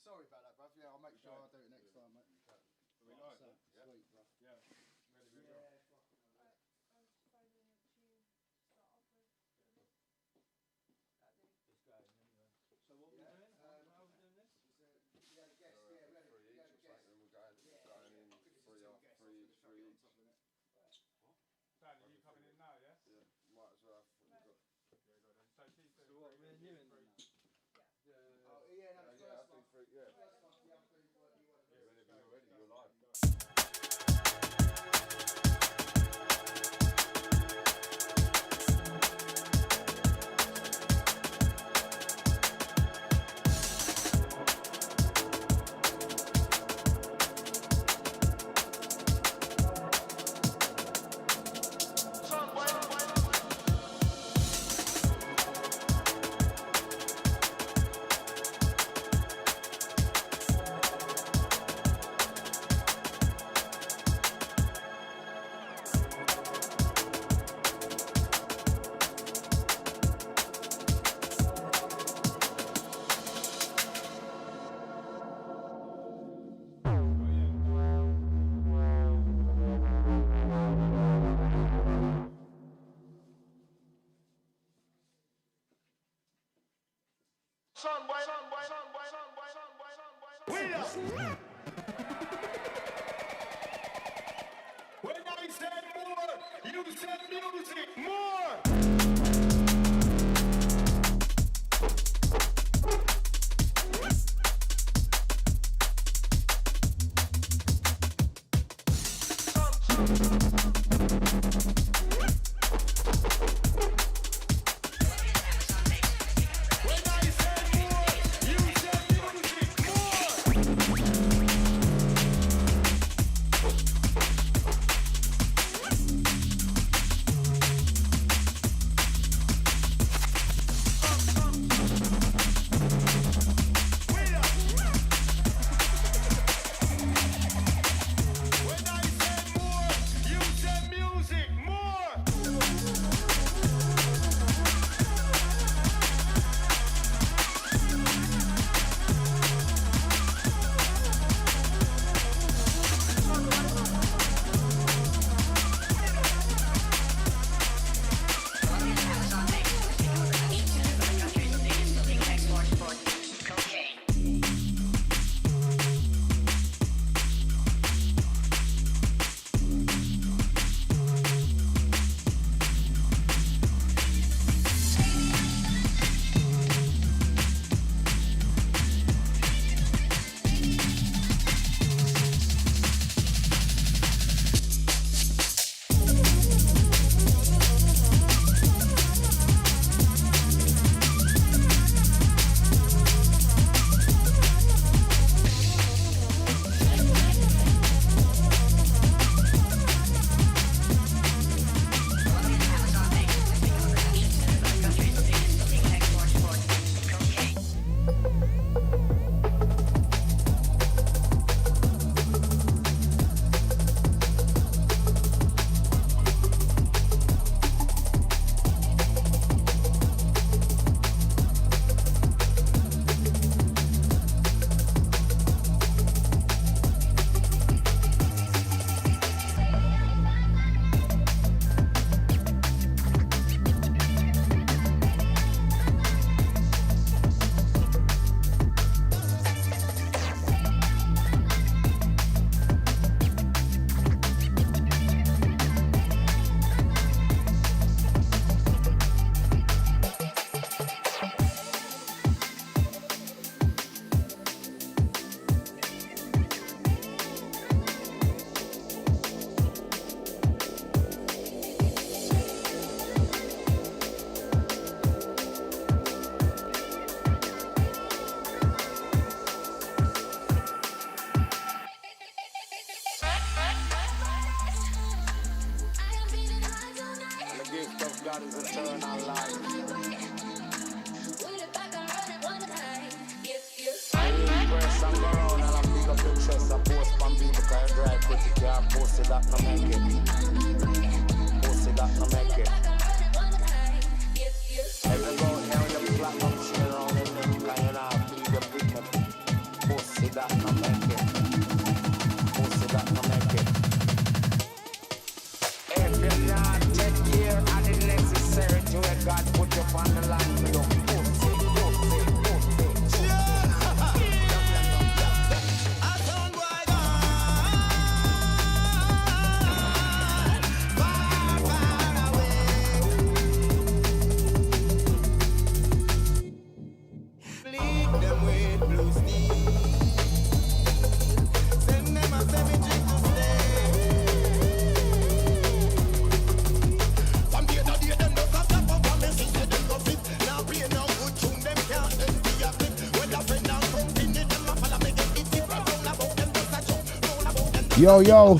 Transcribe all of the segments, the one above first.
Sorry about that, bruv. Yeah, I'll make sure I do it next time, mate. We like So, it. sweet, bruv. Yeah. Really good job. I'm just phoning a tune to start off with. It's going anyway. So what Yeah, are we doing? How are we doing this? Yeah, the guest, yeah, ready. Three Yeah, each the or guest. something, and we're going in three off, three each. Dan, are you coming in now, yes? Yeah, might as well. We've got. Yeah, go then. So keep doing So what, me and you in three. then? Yeah. Oh, yeah, no, Yeah, first I'll do one. three. Yeah. First one, yeah, I'll do what you want to do. Whenever you're ready, you're live. When I said more, you said music more. When I said more, you said music more. When I said more, you said music more. And the gift of God is eternal life. I impress and go round and I pick up your chest. I post on people because I drive quick. You can't post it, that no make it. Post it, that no make it. Every go here with the platinum chain around in them, because you know, big them with them. Post that no make it. Pussy that no make it. If you not take care of the necessary to let God put you on the line for your pussy. Yo, yo.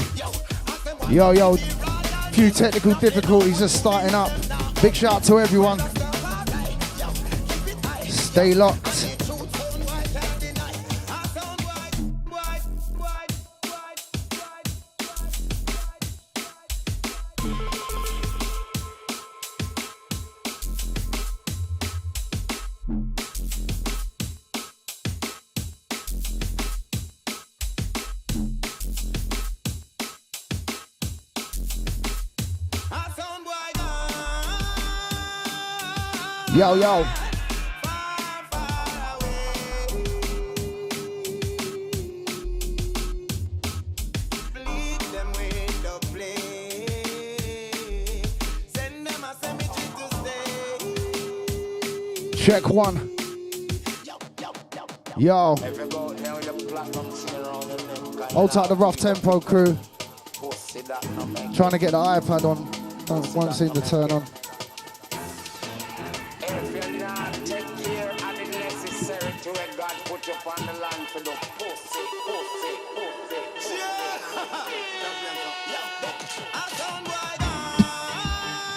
Yo, yo. Few technical difficulties just starting up. Big shout out to everyone. Stay locked. Yo, yo. Check one. Yo. Hold tight the rough tempo crew. Trying to get the iPad on. Won't seem to turn on.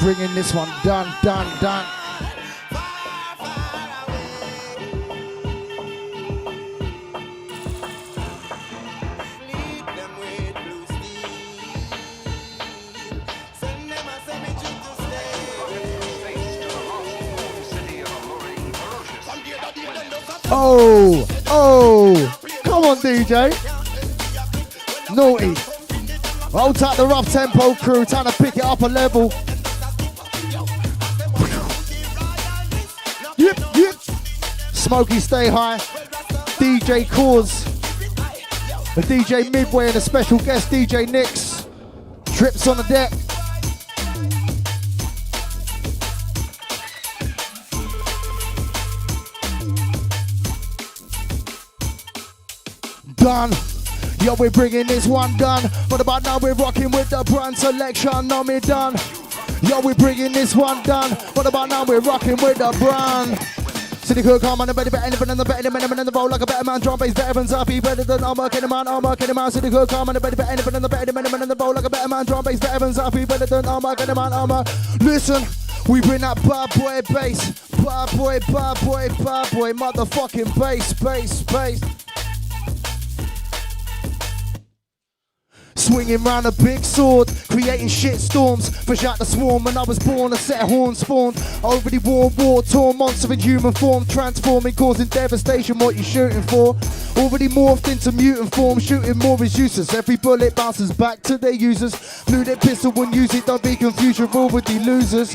Bringing this one done. Oh, come on DJ. Naughty. Hold tight the rough tempo crew, trying to pick it up a level. Yep. Smokey Stay High, DJ Cause, the DJ Midway and a special guest DJ Nix. Trips on the deck. Done. Yo, we're bringing this one done. But about now we're rocking with the brand selection. Now me done. Yo, we're bringing this one done. But about now we're rocking with the brand. City could come on the better anything in the better man in the bowl like a better man. Drum bass veterans up, be better than I'm working man. City could come on the better anything in the better man in the bowl like a better man. Drum bass veterans up, be better than I'm working man. Listen, we bring that bad boy bass. Bad boy, motherfucking bass. Swinging round a big sword, creating shit storms. Fresh out the swarm when I was born, a set of horns spawned. Already war, torn monster in human form, transforming, causing devastation. What you shooting for? Already morphed into mutant form, shooting more is useless. Every bullet bounces back to their users. Blew their pistol and use it, don't be confused. You're already losers.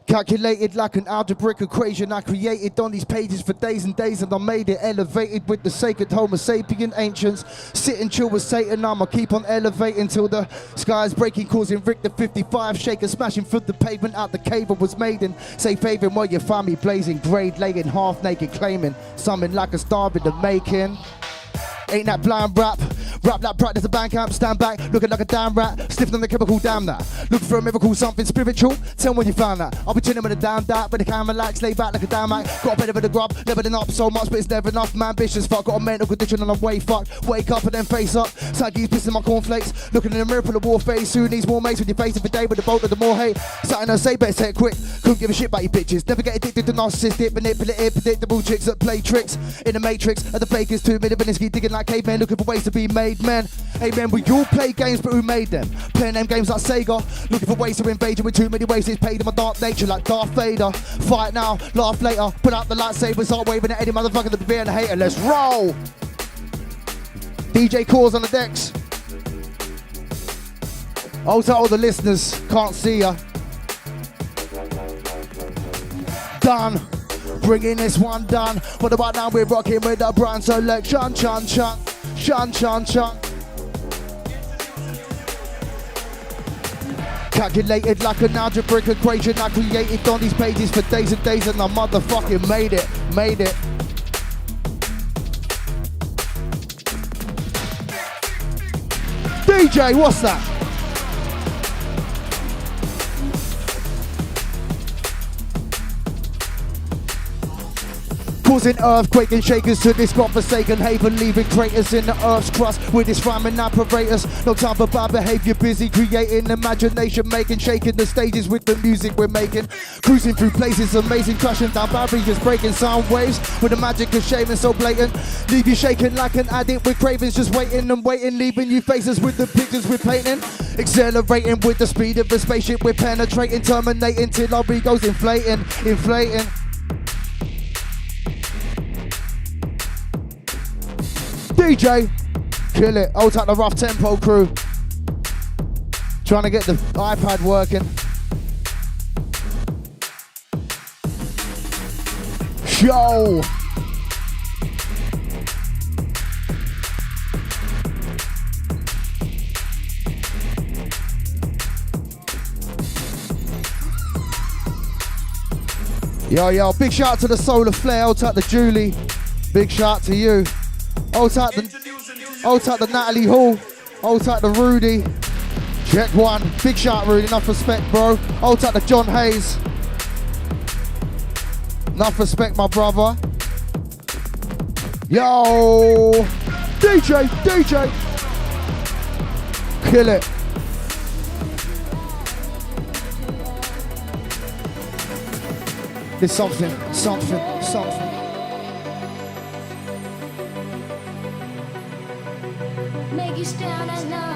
Calculated like an algebraic equation I created on these pages for days and days, and I made it elevated with the sacred Homo sapien ancients. Sit and chill with Satan, I'ma keep on elevating till the sky's breaking, causing Rick the 55 shaker, smashing through the pavement out the cave I was made in. Say favoring while you find me blazing, grade laying, half naked, claiming something like a star in the making. Ain't that blind rap that bright as a band camp, stand back, looking like a damn rat, sniffing on the chemical, damn that. Looking for a miracle, something spiritual, tell me when you found that. I'll be chilling with a damn dat, with a camera lax, lay back like a damn act. Got a bit of a grub, never been up so much, but it's never enough, man, ambitious fuck. Got a mental condition and I'm way fucked, wake up and then face up. Saggy's pissing my cornflakes, looking in the mirror full of war face. Who needs more mates when you're facing every day with the bolt of the more hate? Something I say, better say it quick, couldn't give a shit about your bitches. Never get addicted to narcissistic, manipulative, predictable chicks that play tricks in the matrix. Of the fakers, 2 minute Beninsky digging like cavemen, looking for ways to be made. made men. Amen, we all play games, but who made them? Playing them games like Sega, looking for ways to invade you with too many ways. It's paid in my dark nature like Darth Vader. Fight now, laugh later, put out the lightsaber, start waving at any motherfucker that be and hater. Let's roll! DJ Cores on the decks. Also, all the listeners, can't see ya. Done. Bringing this one done. But about now we're rocking with the brand selection. Chun chun, chun chun chun. Calculated like an algebraic equation. I created on these pages for days and days, and I motherfucking made it. DJ, what's that? Causing earthquake and shakers to this godforsaken haven, leaving craters in the earth's crust with this rhyming apparatus. No time for bad behavior, busy creating imagination, making, shaking the stages with the music we're making. Cruising through places amazing, crashing down barriers, breaking sound waves with the magic of shaving so blatant. Leave you shaking like an addict with cravings, just waiting and waiting, leaving you faces with the pictures we're painting. Accelerating with the speed of a spaceship, we're penetrating, terminating till our egos inflating. DJ, kill it. Hold tight the rough tempo crew. Trying to get the iPad working. Show. Yo, big shout out to the Solar Flare. Hold tight the Julie. Big shout out to you. Hold tight the Natalie Hall. Hold tight the Rudy. Check one. Big shout, Rudy. Enough respect, bro. Hold tight the John Hayes. Enough respect, my brother. Yo. DJ. Kill it. There's something. Make you stand at night.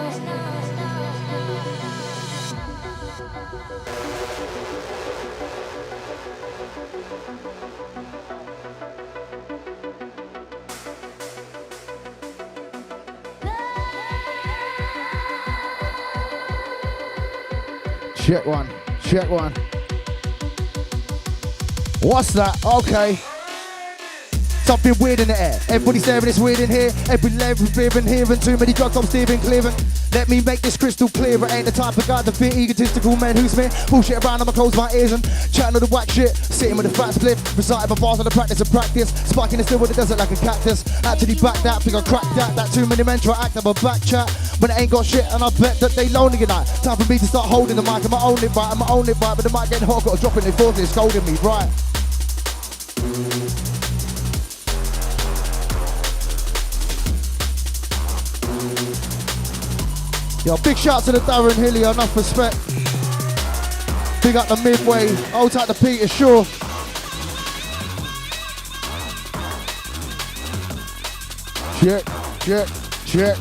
Check one. What's that? Okay. Something weird in the air. Everybody's staring, it's weird in here. Every level fearing, hearing too many drugs, I'm steering, clearing. Let me make this crystal clear. I ain't the type of guy to fear egotistical men who smear bullshit around. I'ma close my ears and chatting all the whack shit. Sitting with a fat split, reciting my bars on the practice of practice. Sparking the still with the desert like a cactus. Actually back that, think I cracked that. That too many men try to act up a back chat. But it ain't got shit and I bet that they lonely tonight. Time for me to start holding the mic. I'ma own it right, but the mic getting hot, got to drop it in fourth, it's scolding me, right? Yo, big shout to the Darren Hillier, enough respect. Big up the Midway, hold tight the Peter Shaw. Check.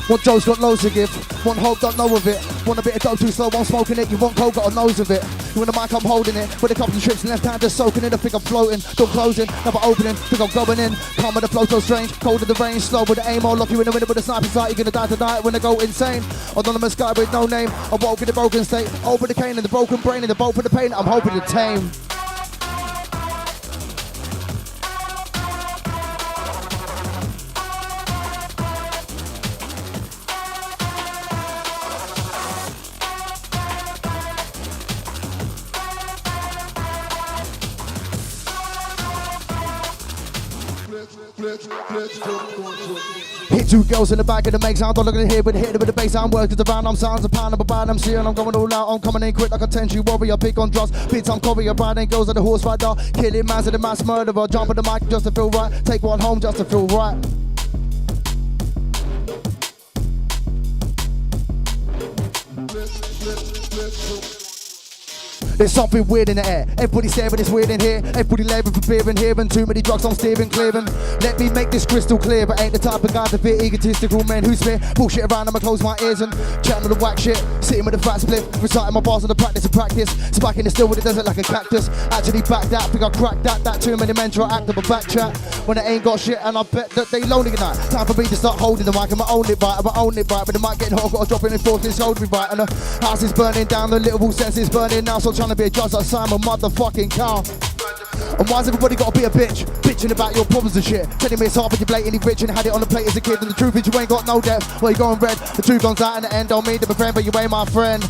One Joe's got loads to give, one hope don't know of it. Want a bit of dope too slow, I'm smoking it. You want coke, got a nose of it. You want the mic, I'm holding it. With a couple of trips in left hand, just soaking it. I think I'm floating, door closing, never opening. Think I'm going in, calm with the flow so strange. Cold with the range, slow with the aim. I'll lock you in the window with a sniper sight. You're gonna die tonight when I go insane. Anonymous guy with no name. I woke in the broken state. Over the cane and the broken brain and the bolt for the pain. I'm hoping to tame. Hit two girls in the back of the make sound, don't look at it here, but hit it with the bass sound, work to the round, I'm sounds a pound, I'm a bad MC, and I'm going all out, I'm coming in quick like a 10-shoe warrior, pick on drugs, beats I'm Korea, riding girls at the horse rider, killing mans at the mass murderer, jump on the mic just to feel right, take one home just to feel right. There's something weird in the air. Everybody staring, it's weird in here. Everybody labouring for beer in here, and too many drugs I'm steering, clearing. Let me make this crystal clear, but ain't the type of guy to fit egotistical men who spit bullshit around. I'ma close my ears and chatting on the whack shit. Sitting with a fat split, reciting my bars on the practice and practice. Spiking the still with the desert like a cactus. Actually back that, think I cracked that. That too many men try to act up a back chat when I ain't got shit, and I bet that they lonely tonight. Time for me to start holding the mic. I'ma own it right, I'ma own it right. But the mic getting hot, gotta drop it in force, it's hold me right. And the house is burning down, the literal sense is burning now. So trying to be a judge like Simon motherfucking Cow. And why's everybody gotta be a bitch? Bitching about your problems and shit. Telling me it's hard but you're blatantly rich and had it on the plate as a kid. And the truth is you ain't got no depth. Well, you going red, the truth comes out in the end. Don't mean to be friend, but you ain't my friend.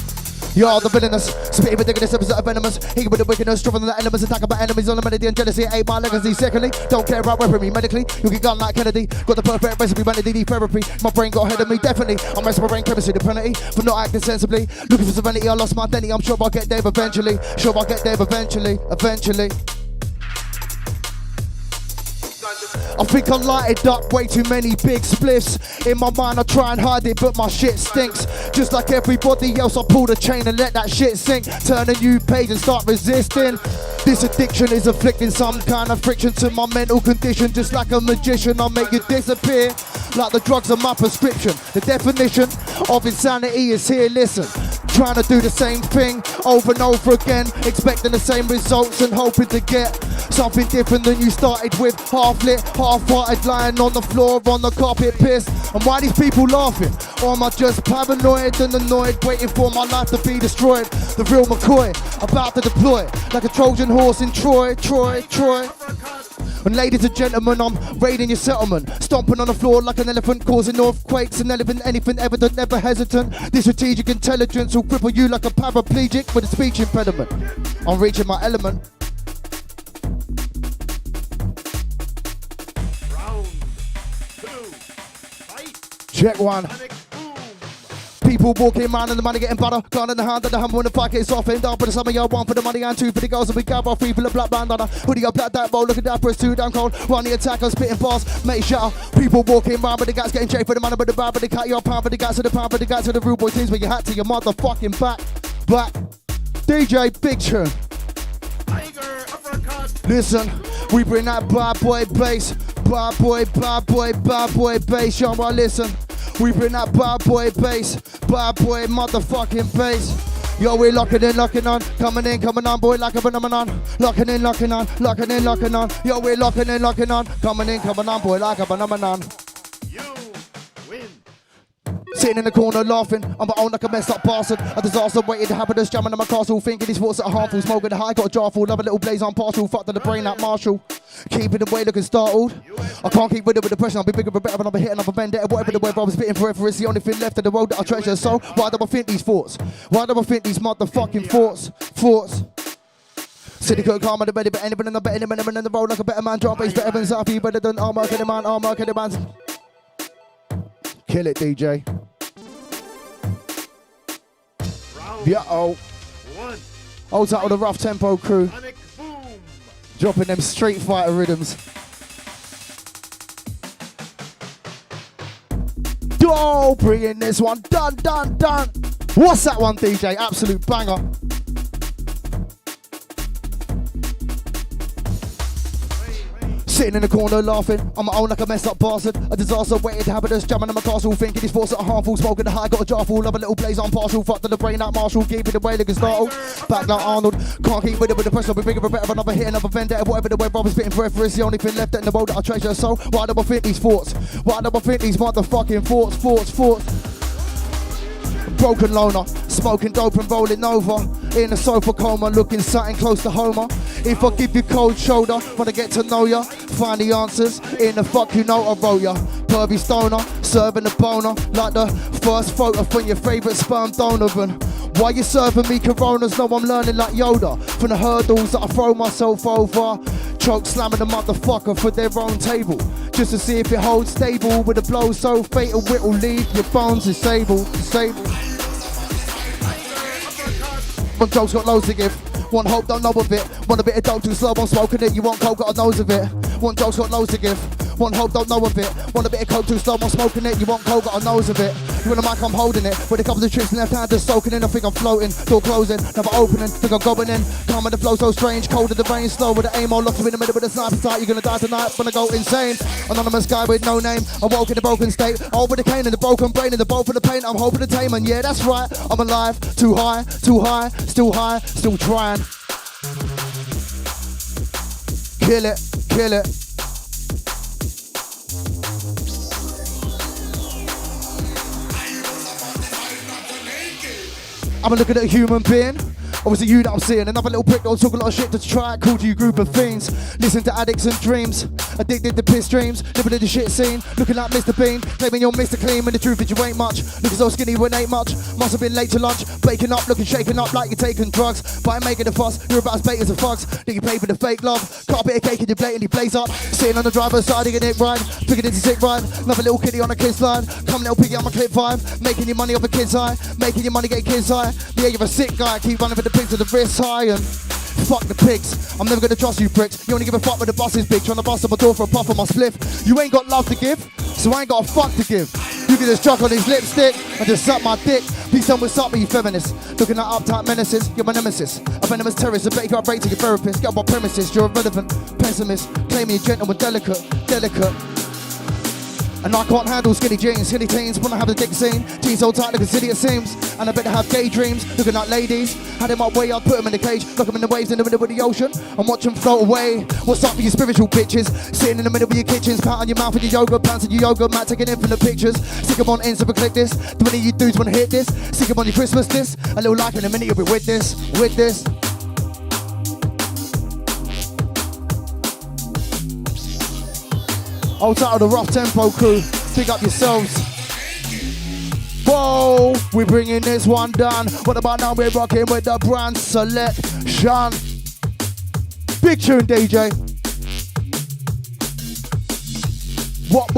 You're the villainous, spitting ridiculous episode of venomous. He with the wickedness, stronger than the elements, attack about enemies on the melody and jealousy. Ain't my legacy. Secondly, don't care about weaponry me medically. You get gun like Kennedy. Got the perfect recipe, melody therapy. My brain got ahead of me, definitely. I'm messing my brain chemistry, the penalty for not acting sensibly. Looking for serenity, I lost my identity. I'm sure I'll get there eventually. Sure I'll get there eventually. I think I lighted up way too many big spliffs. In my mind I try and hide it, but my shit stinks. Just like everybody else, I pull the chain and let that shit sink. Turn a new page and start resisting. This addiction is afflicting some kind of friction to my mental condition. Just like a magician, I'll make you disappear. Like the drugs are my prescription. The definition of insanity is here, listen. Trying to do the same thing over and over again, expecting the same results and hoping to get something different than you started with. Half lit, half-hearted, lying on the floor, on the carpet, pissed. And why these people laughing? Or am I just paranoid and annoyed, waiting for my life to be destroyed? The real McCoy, about to deploy, like a Trojan horse in Troy. And ladies and gentlemen, I'm raiding your settlement, stomping on the floor like an elephant, causing earthquakes and anything evident, never hesitant. This strategic intelligence will cripple you like a paraplegic with a speech impediment. I'm reaching my element. Round 2, fight. Check one. People walking around and the money getting butter. Gun in the hand of the hammer when the fight gets off. End up for the summer, y'all one for the money and two for the girls. And we gather 3 for the black bandana. Hoodie got black that roll, look at that press 2 down cold. Run the attack, I'm spitting fast, make shut. People walking around but the guys getting chased for the money, but the bar, but the cat, your pound for the guys to the pound for the guys to the rude boy teams. But you had to your motherfucking back. DJ Big Tune. Tiger uppercut. Listen, we bring that bad boy bass. Bad boy bass. Y'all right, listen. We bring that bad boy bass, bad boy motherfucking bass. Yo, we're locking on, coming on, boy, like a phenomenon. Locking on. Yo, we're locking on, coming on, boy, like a phenomenon. You win. Sitting in the corner laughing, I'm my own like a messed up bastard. A disaster waiting to happen, just jamming in my castle. Thinking these thoughts are harmful, smoking the high, got a jar full. Love a little blaze on partial, fuck to the brain like Marshall. Keeping the way looking startled. I can't keep with it with the pressure, I'll be bigger and better, and I'll be hitting up a vendetta. Whatever the way I was spitting forever, it's the only thing left of the road that I treasure. So, why do I think these thoughts? Why do I think these motherfucking thoughts? City could calm on the ready, but anybody not better than in the road like a better man. Drop bass better than Zafi, better than armor, kill the man. Kill it, DJ. Yeah, oh. 1. Holds out with the rough tempo crew. Sonic boom. Dropping them Street Fighter rhythms. Oh, bringing this one. Done. What's that one, DJ? Absolute banger. Sitting in the corner laughing, on my own like a messed up bastard. A disaster waiting to happen, just jamming in my castle. Thinking these thoughts are harmful, smoking the high, got a jar full of a little blaze on partial. Fuck to the brain like Marshall, keeping the way looking startled. Back like Arnold, can't keep with it with the pressure. I'll be bigger and better, another hit, another vendetta. Whatever the way I was spitting forever, it's the only thing left in the world that I treasure. So why do I think these thoughts? Why do I think these motherfucking thoughts? Broken loner, smoking dope and rolling over. In a sofa coma, looking something close to Homer. If I give you cold shoulder, wanna get to know ya. Find the answers in the fuck you know I wrote ya. Pervy stoner, serving the boner. Like the first photo from your favourite sperm donor. And why you serving me coronas? No, I'm learning like Yoda. From the hurdles that I throw myself over. Choke slamming the motherfucker for their own table. Just to see if it holds stable. With a blow so fatal, it'll leave your bones disabled. One joke's got loads to give. One hope, don't know of it. Want a bit of dope too slow, I'm smoking it. You want coke, got a nose of it. One joke's got loads to give. Want hope, don't know of it. Want a bit of coke too slow, I'm smoking it. You want coke, got a nose of it. You want a mic, I'm holding it. With a couple of tricks in left hand, just soaking in. I think I'm floating. Door closing, never opening. Think I'm going in. Calm with the flow so strange. Cold with the rain, slow with the aim. All locked in the middle with the sniper sight. You're gonna die tonight, gonna go insane. Anonymous guy with no name. I woke in a broken state. All with the cane and the broken brain and the bolt for the pain. I'm hoping to tame, and yeah, that's right. I'm alive, too high, still trying. Kill it, kill it. I'm looking at a human being. Or was it you that I'm seeing? Another little prick that'll talk a lot of shit to try it. Called you group of fiends. Listen to addicts and dreams. Addicted to piss dreams. Living in the shit scene. Looking like Mr. Bean. Claiming you're Mr. Clean when the truth is you ain't much. Looking so skinny when ain't much. Must have been late to lunch. Baking up, looking shaken up like you're taking drugs. By making a fuss, you're about as bait as a fucks. That you pay for the fake love. Cut a bit of cake and you blatantly blaze up. Sitting on the driver's side, getting it right. Figured it's a sick ride. Another little kiddie on a kid's line. Come little piggy on my clip vibe. Making your money off a kid's eye. Making your money get kids high. Yeah, you're a sick guy. Keep running for the pigs to the wrist high and fuck the pigs. I'm never gonna trust you pricks. You only give a fuck when the bus is big. Trying to bust up my door for a puff on my spliff. You ain't got love to give, so I ain't got a fuck to give. You can just chuck on his lipstick and just suck my dick. Please tell me what's up with you feminists. Looking at uptight menaces, you're my nemesis. A venomous terrorist, a bet you can't break to your therapist. Get up on premises, you're irrelevant pessimist. Claiming you're gentle and delicate. And I can't handle skinny jeans, skinny teens, wanna have the dick scene. Jeans so tight like a city it seems. And I better have gay dreams, looking like ladies. Had him up way, I'd put him in the cage. Look him in the waves in the middle of the ocean and watch him float away. What's up with you spiritual bitches? Sitting in the middle of your kitchens, pat on your mouth with your yoga pants and your yoga mat, taking infinite pictures. Stick them on Insta and click this. Do any of you dudes wanna hit this? Stick them on your Christmas this. A little like in a minute, you'll be with this. Old title, the Rough Tempo Crew. Pick up yourselves. Whoa, we're bringing this one down. What about now? We're rocking with the brand selection. Big tune, DJ. What?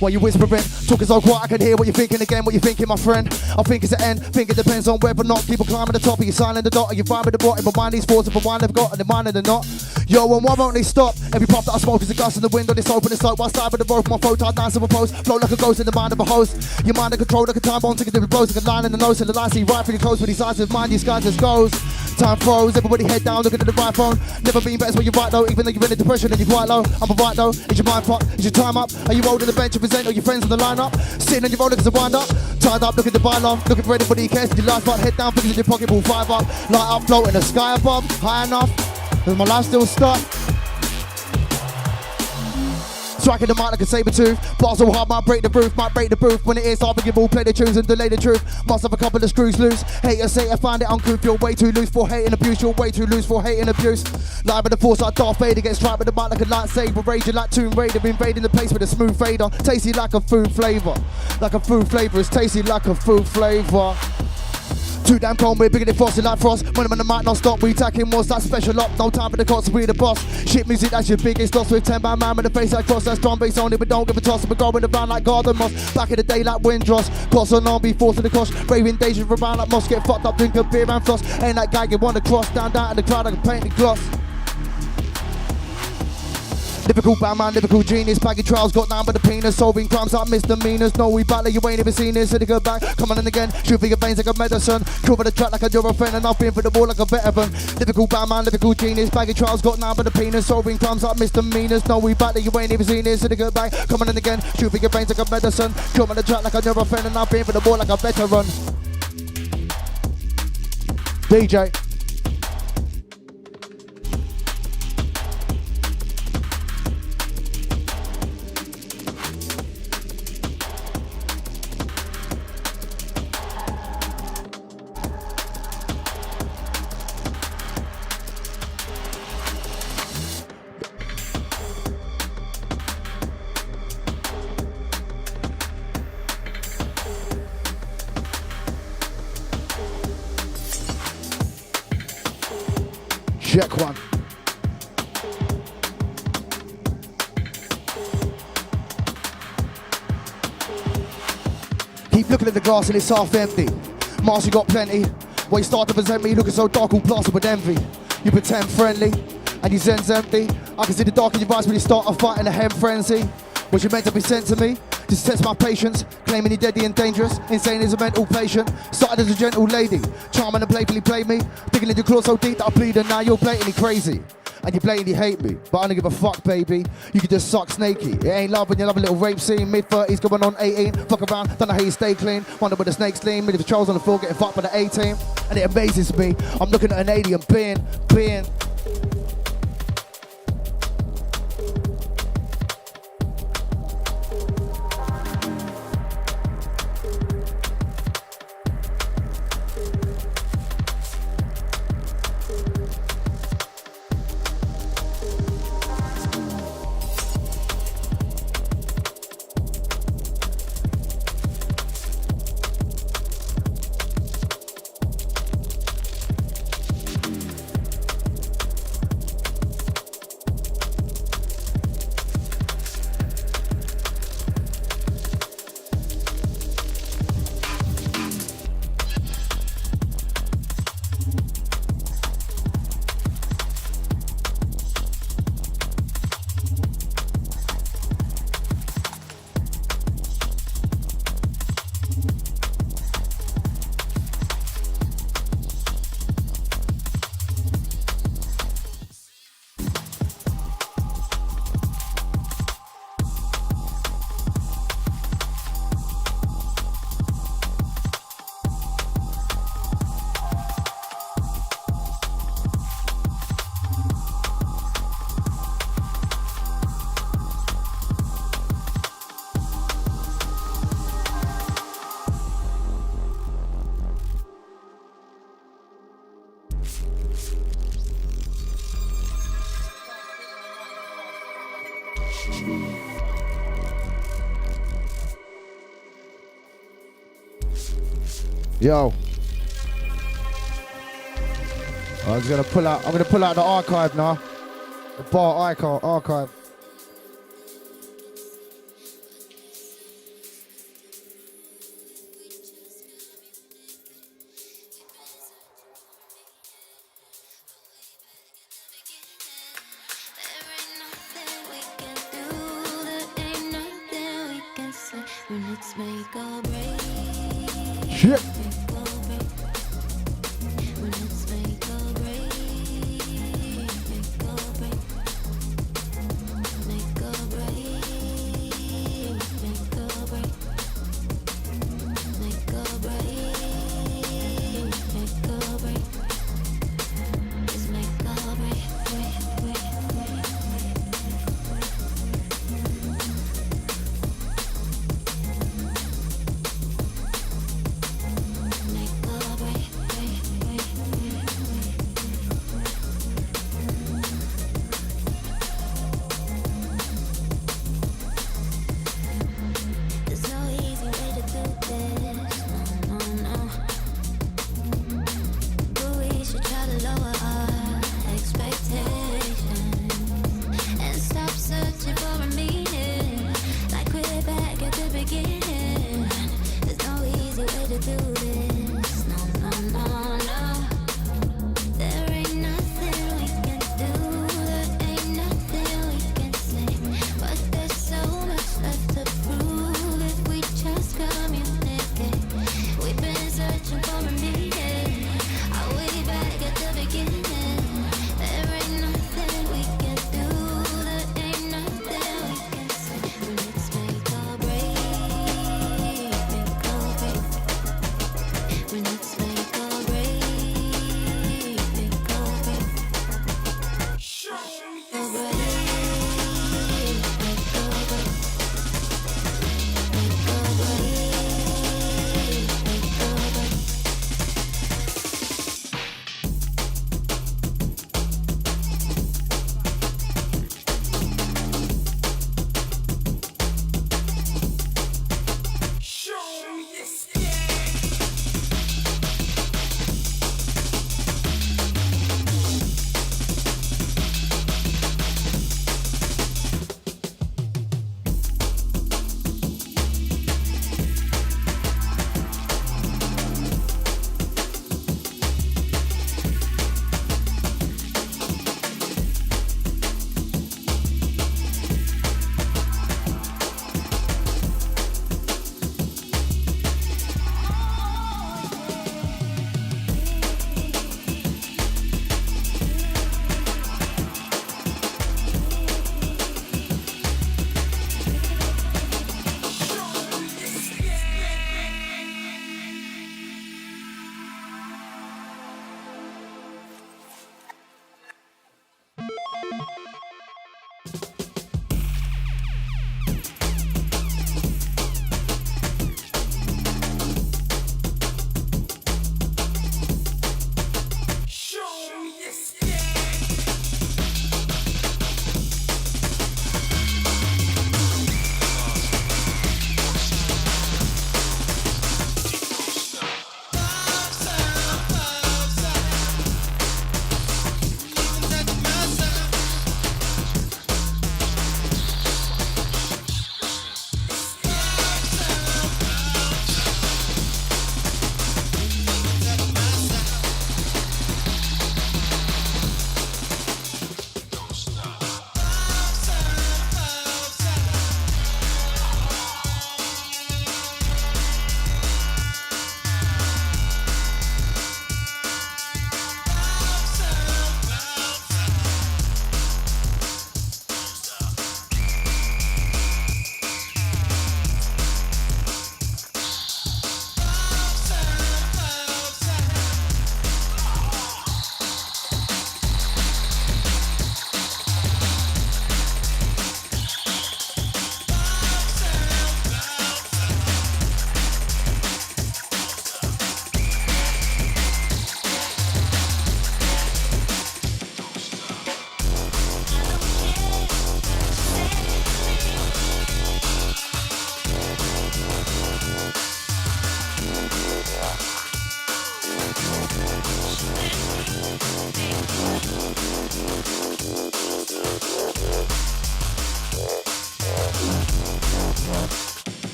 While you whispering, talking so quiet I can hear what you're thinking again, what you're thinking, my friend. I think it's the end, think it depends on whether or not people climbing the top. Are you signing the dot, are you rhyming the bot? If I mind these thoughts, if I mind they've got, and they mind they're not. Yo, and why won't they stop? Every puff that I smoke is a gust in the window, this open, it's slope. I side with the rope, my photo, I dance of a post. Flow like a ghost in the mind of a host. Your mind in control, like a time bomb, taking different blows, like a line in the nose, and the line see right through your clothes with these eyes of mind, these guys just goes. Time froze, everybody head down, looking at the right phone. Never been better, so you're right though, even though you're in a depression and you're quite low. I'm a right though, is your mind fucked? Is your time up? Are you holding the bench to present all your friends on the lineup? Sitting on your roller cause I wind up, tied up, looking to buy long, looking for anybody who cares. Your last part, head down, fingers in your pocket, pull 5 up, light up, float in the sky above, high enough. Does my life still stop? Striking the mic like a saber tooth. Bars so hard, might break the roof. When it is, I'll begin all play the tunes and delay the truth. Must have a couple of screws loose. Haters say I find it uncouth. You're way too loose for hate and abuse. You're way too loose for hate and abuse. Live with the force like Darth Vader. Get struck with the mic like a lightsaber. Raging like Tomb Raider. Invading the place with a smooth fader. Tasty like a food flavor. Like a food flavor. It's tasty like a food flavor. Too damn cold, we're bigger than frosted like frost. When I'm on the mic, non stop, we attacking what's that special up. No time for the cops, we the boss. Shit music, that's your biggest loss. With 10 man with the face like cross. That's drum bass only, but don't give a toss. We're going around like garden moss. Back in the day like Windross. Cross on arm, be forced to the cost. Raving danger around like moss. Get fucked up, drink a beer and floss. Ain't that guy you wanna cross. Down in the crowd like a painted gloss. Lyrical Batman, lyrical genius, baggy trials, got down by the penis, solving crimes like misdemeanors. No, we battle, you ain't even seen this. So they go back, come on in again, shoot for your veins like a medicine. Cover the track like a Eurofriend, and I've been for the ball like a veteran. Lyrical Batman, lyrical genius, baggy trials, got down by the penis, solving crimes like misdemeanors. No, we battle, you ain't even seen this. So they go back, come on in again, shoot for your veins like a medicine. Cover the track like a Eurofriend, and I've been for the ball like a veteran. DJ. Check one. Keep looking at the glass and it's half empty. Mars, you got plenty. When you start to present me, looking so dark, all plastered with envy. You pretend friendly, and your zen's empty. I can see the dark in your eyes when you start a fight in a hem frenzy. Was you meant to be sent to me? Just test my patience, claiming you're deadly and dangerous. Insane as a mental patient. Started as a gentle lady, charming and playfully play me. Digging in your claws so deep that I plead, and now you're blatantly crazy. And you blatantly hate me, but I don't give a fuck, baby. You can just suck snaky. It ain't love when you love a little rape scene. Mid-30s going on 18. Fuck around, don't know how you stay clean. Wonder where the snakes lean. Mid of the trolls on the floor getting fucked by the 18. And it amazes me. I'm looking at an alien being. Yo. I'm gonna pull out the archive now. The bar archive. Shit.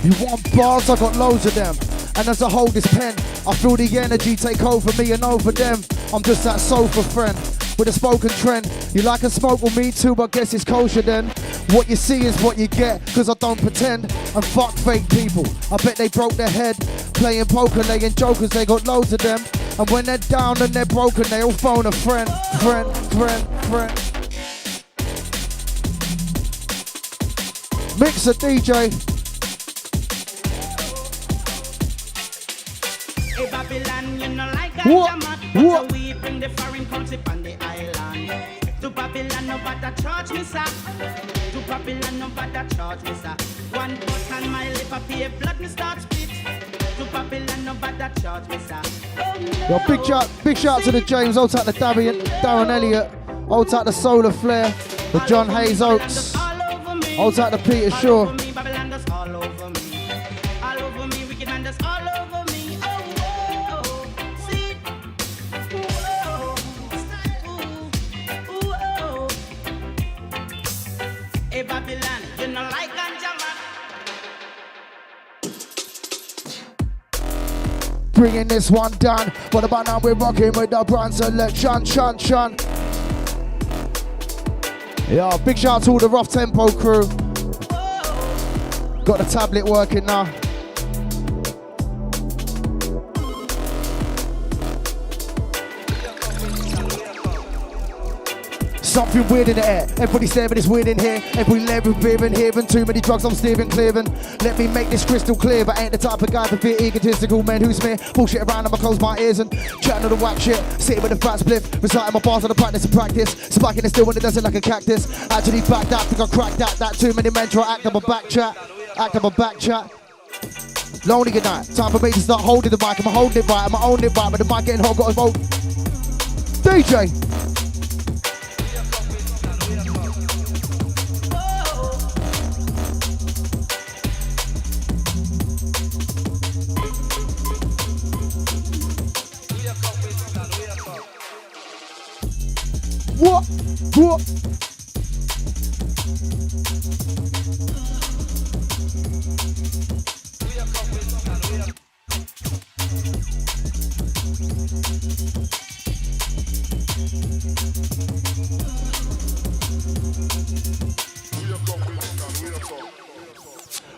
You want bars? I got loads of them. And as I hold this pen, I feel the energy take over me and over them. I'm just that sofa friend with a spoken trend. You like a smoke? Well, me too, I guess it's kosher then. What you see is what you get, cause I don't pretend. And fuck fake people, I bet they broke their head. Playing poker, laying jokers, they got loads of them. And when they're down and they're broken, they all phone a friend. Mix a DJ. Hey Babylon, you know like What? So we bring the foreign country on the island. To Babylon, no bother charge me, sir. To Babylon, no bother charge me, sir. One bus on my lip, I pay blood, me start spit. To Babylon, no bother charge me, sir. Oh, no. Yo, big shout to the James, old type the Darren Elliott, old type the Solar Flare, the John Hayes Oaks, old type the Peter Shaw. Babylon does all over me. All over me, wicked man does all over me. Oh, whoa, oh, see. Whoa, hey Babylon, you know like ganja man. Bringing this one down, but about now we're rocking with the brand selection, shun. Yeah, big shout out to all the Rough Tempo crew. Got the tablet working now. Something weird in the air. Everybody staring, it's weird in here. Every level beer in here, and too many drugs, I'm steering clearing. Let me make this crystal clear, but I ain't the type of guy to be egotistical man who smear bullshit around. I'ma close my ears and chatting to the whack shit. Sitting with a fat spliff, reciting my bars on the practice and practice. Spiking it still when it does it like a cactus. Actually back that, think I cracked that. That too many men try act up a back chat. Lonely good night. Time for me to start holding the mic. I'ma hold it right, I'ma own it right. But the mic getting hot, got to vote. DJ. What?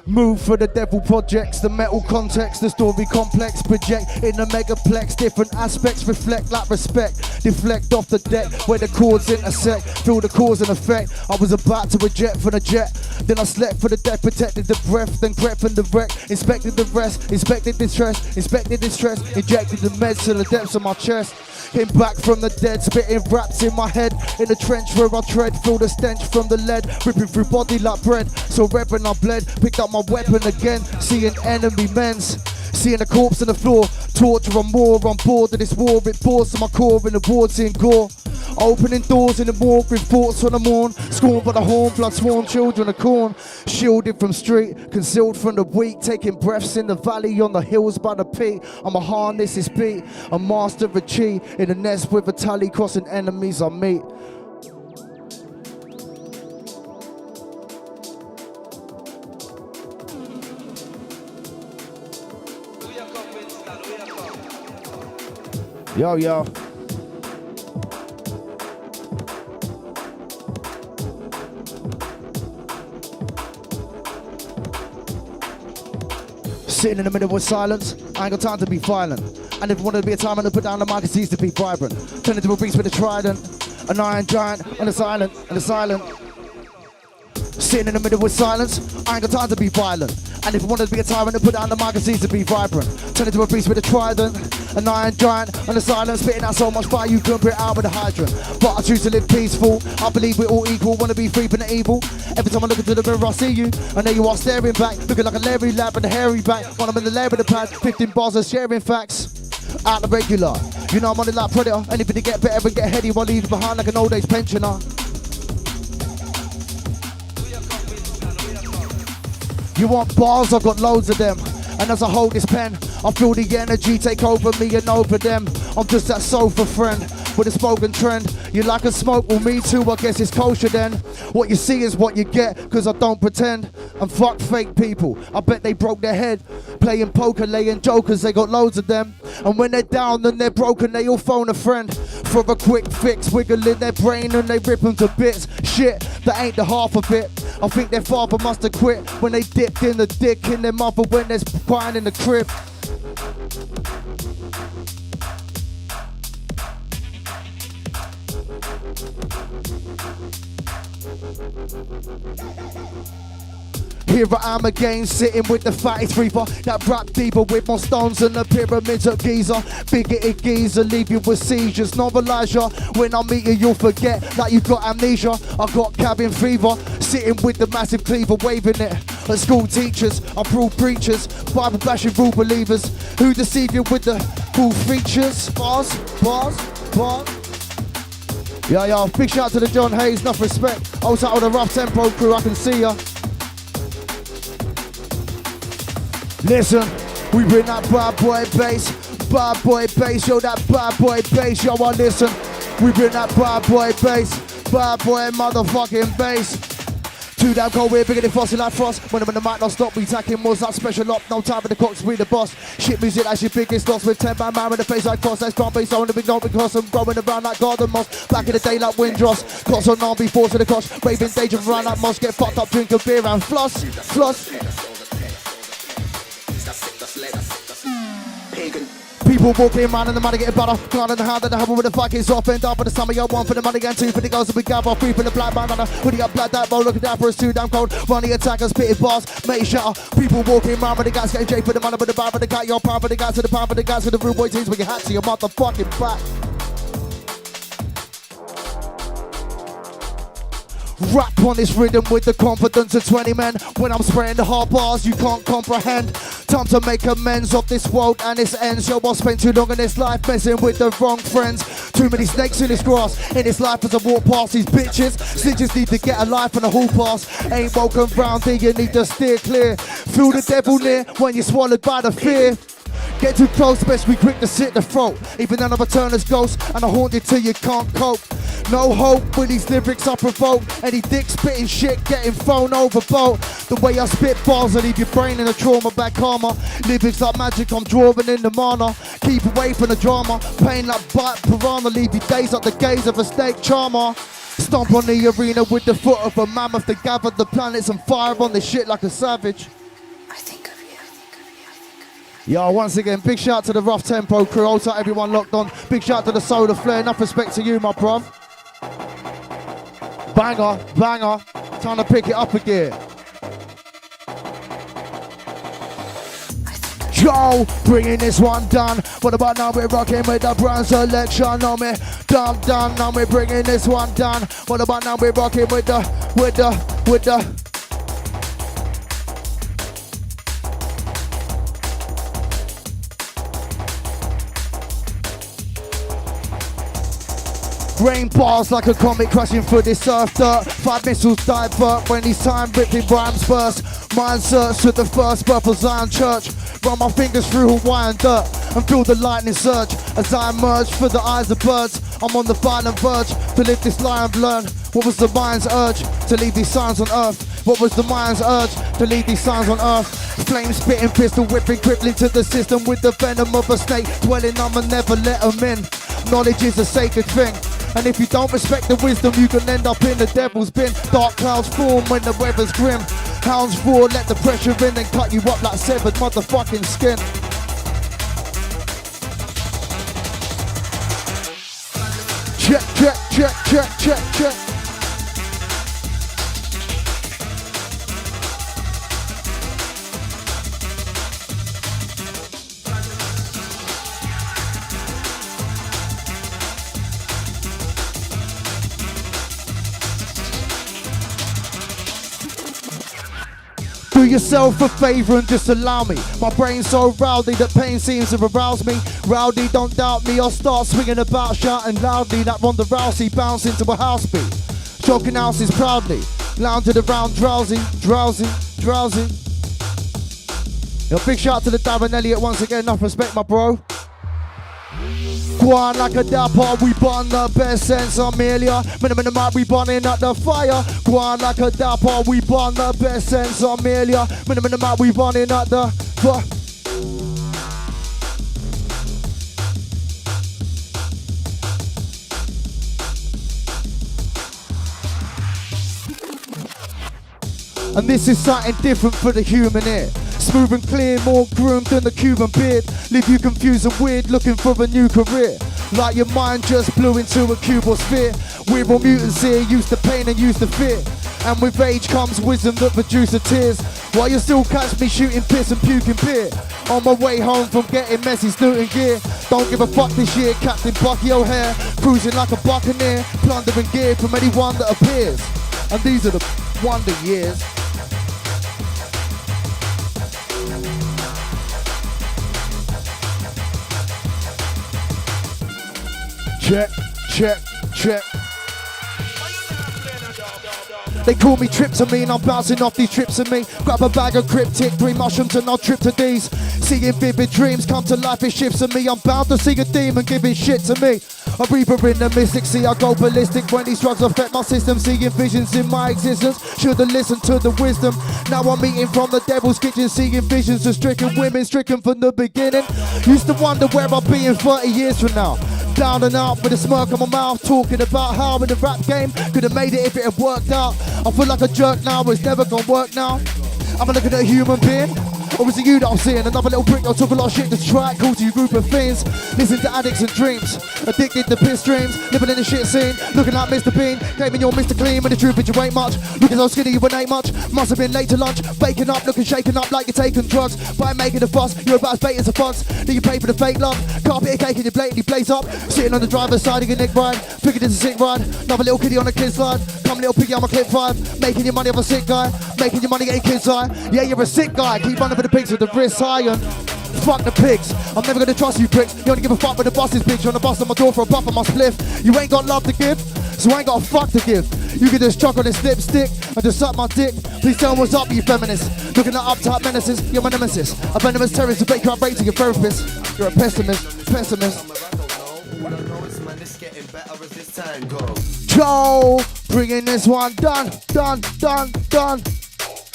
Move for the devil projects, the metal context, the story complex, project in the megaplex, different aspects reflect like respect, deflect off the deck where the chords intersect, feel the cause and effect. I was about to eject from the jet, then I slept for the death, protected the breath, then crept from the wreck, inspected the rest, inspected distress, injected the meds to the depths of my chest. Came back from the dead, spitting raps in my head. In the trench where I tread, feel the stench from the lead, ripping through body like bread. So reverend I bled, picked up my weapon again, seeing enemy men's. Seeing a corpse on the floor, torture and more on board of this war. It bores to my core in the wards in gore. Opening doors in the morgue with thoughts on the morn. Scorned by the horn, blood sworn children of corn. Shielded from street, concealed from the weak. Taking breaths in the valley on the hills by the peak. I'm a harness this beat, a master of chi. In a nest with a tally, crossing enemies I meet. Yo. Sitting in the middle with silence, I ain't got time to be violent. I never wanted to be a time and put down the mic and cease to be vibrant. Turn into a beast with a trident, an iron giant, and a silent. Sitting in the middle with silence, I ain't got time to be violent. And if I wanted to be a tyrant and put down the mic and cease to be vibrant. Turn into a beast with a trident, an iron giant, and a silence, spitting out so much fire you couldn't put it out with a hydrant. But I choose to live peaceful, I believe we're all equal, wanna be free from the evil. Every time I look into the mirror I see you, and there you are staring back, looking like a Larry lab with a hairy back. When I'm in the lair with the pad, 15 bars of sharing facts. Out the regular, you know I'm on it like Predator. Anything to get better and get heady while leaving behind like an old age pensioner. You want bars? I've got loads of them. And as I hold this pen, I feel the energy take over me and over them. I'm just that sofa friend with a spoken trend. You like a smoke? Well, me too, I guess it's kosher then. What you see is what you get, cause I don't pretend. And fuck fake people, I bet they broke their head. Playing poker, laying jokers, they got loads of them. And when they're down and they're broken, they all phone a friend for a quick fix, wiggling their brain and they rip them to bits. Shit, that ain't the half of it. I think their father must have quit when they dipped in the dick in their mother when there's crying in the crib. Here I am again, sitting with the fattest reaper. That rap deeper with more stones than the pyramids of Giza. Bigoted geezer, leave you with seizures. Novelize ya, when I meet you you'll forget that you got amnesia. I got cabin fever, sitting with the massive cleaver, waving it at school teachers. I prove preachers, Bible bashing rule believers, who deceive you with the cool features. Bars. Yeah, big shout out to the John Hayes, enough respect. Also out of the Rough Tempo crew, I can see ya. Listen, we bring that bad boy bass, yo, that bad boy bass, yo, I listen. We bring that bad boy bass, bad boy motherfucking bass. Two down cold, we're bigger than fossil like frost. When I'm in the mic, non stop, we tacking was that special op. No time for the cocks, we the boss. Shit music, that's your biggest loss. With 10 man with the face like Cross. That's can't be so in the big note because I'm growing around like garden moss. Back in the day like Windross. Cots on arm before to the cosh. Raving danger around like moss. Get fucked up, drink a beer and floss. People walking around and the money getting butter. Gone in the hand and the hubble with the fuck is off. End up for the summer, yo, one for the money and two for the girls that we gather. Three for the black man on the hoodie up, black that roll. Looking down for us too damn cold. Running attackers, pitted bars, mate shutter. People walking around with the guys getting J for the money with the bar for the cat. Your pound for the guys to the pound for the guys to the rude boy teams with your hat to your motherfucking back. Rap on this rhythm with the confidence of 20 men. When I'm spraying the hard bars, you can't comprehend. Time to make amends of this world and its ends. Yo, I spent too long in this life messing with the wrong friends. Too many snakes in this grass. In this life as I walk past these bitches. Snitches need to get a life and a hall pass. Ain't welcome round here, you need to steer clear. Feel the devil near when you're swallowed by the fear. Get too close, best we quick to sit the throat. Even none of a turner's ghost, and I haunt you till you can't cope. No hope with these lyrics I provoke. Any dick spitting shit getting thrown overboard. The way I spit bars, I leave your brain in a trauma back karma. Lyrics like magic, I'm drawing in the mana. Keep away from the drama. Pain like bite piranha, leave your days like the gaze of a snake charmer. Stomp on the arena with the foot of a mammoth. To gather the planets and fire on this shit like a savage. Yo, once again, big shout to the Rough Tempo crew. Also, everyone locked on. Big shout to the Solar Flare. Enough respect to you, my bruv. Banger, banger. Time to pick it up again. Yo, bringing this one done. What about now? We're rocking with the brand selection. No me, done. Now we're bringing this one done. What about now? We're rocking with the. Rain bars like a comet crashing through this surf dirt. 5 missiles divert when these time ripping rhymes burst. Mind search to the first birth of Zion Church. Run my fingers through Hawaiian dirt and feel the lightning surge as I emerge for the eyes of birds. I'm on the violent verge to live this lion learn. What was the mind's urge to leave these signs on earth? What was the mind's urge to leave these signs on earth? Flame spitting, pistol whipping, crippling to the system with the venom of a snake. Dwelling, I'ma never let them in. Knowledge is a sacred thing. And if you don't respect the wisdom, you can end up in the devil's bin. Dark clouds form when the weather's grim. Hounds roar, let the pressure in and cut you up like severed motherfucking skin. Check. Do yourself a favour and just allow me. My brain's so rowdy that pain seems to arouse me. Rowdy, don't doubt me, I'll start swinging about, shouting loudly like Ronda Rousey, bounce into a house beat. Choking houses proudly, lounging around drowsy. Yo, big shout out to the Darren Elliott once again, enough respect my bro. Go on like a dapper, we burn the best sense of Amelia. Minimum the mic, we burning up the fire. Go on like a dapper, we burn the best sense of Amelia. Minimum the mic, we burning up the fire. And this is something different for the human ear. Smooth and clear, more groomed than the Cuban beard. Leave you confused and weird, looking for a new career. Like your mind just blew into a cubosphere. We're all mutants here, used to pain and used to fear. And with age comes wisdom that produces tears. While you still catch me shooting piss and puking beer. On my way home from getting messy snooting gear. Don't give a fuck this year, Captain Bucky O'Hare. Cruising like a buccaneer, plundering gear from anyone that appears. And these are the wonder years. Check, check, check. They call me Tryptamine, I'm bouncing off these trips of me. Grab a bag of cryptic, green mushrooms and I'll trip to these. Seeing vivid dreams come to life, it shifts of me. I'm bound to see a demon giving shit to me. A reaper in the mystic, see I go ballistic when these drugs affect my system. Seeing visions in my existence, should've listened to the wisdom. Now I'm eating from the devil's kitchen, seeing visions of stricken women, stricken from the beginning. Used to wonder where I'll be in 30 years from now. Down and out with a smirk on my mouth, talking about how in the rap game could have made it if it had worked out. I feel like a jerk now, it's never gonna work now. I'm looking at a human being, or is it you that I'm seeing? Another little prick that took a lot of shit to try, cool to you group of fiends. Listen to addicts and dreams, addicted to piss dreams, living in the shit scene, looking like Mr. Bean, claiming you're Mr. Clean, but the truth is you ain't much. Looking so skinny you ain't much, must have been late to lunch, baking up, looking shaken up like you're taking drugs. By making a fuss, you're about as bait as a fuzz. Do you pay for the fake love? Carpet cake and you blatantly blaze up, sitting on the driver's side of your neck ride, figured it's a sick ride, another little kiddie on a kid slide, come little piggy on my clip 5, making your money off a sick guy, making your money getting kids high. Yeah, you're a sick guy, keep running for the pigs with the wrist high and fuck the pigs. I'm never gonna trust you pricks. You only give a fuck when the boss is bitch. You're on the bus on my door for a puff on my spliff. You ain't got love to give, so I ain't got a fuck to give. You can just chuck on this lipstick and just suck my dick. Please tell me what's up, you feminists. Looking at uptight menaces, you're my nemesis. A venomous terrorist to break your break to your therapist. You're a pessimist, pessimist. Joe, bringing this one done.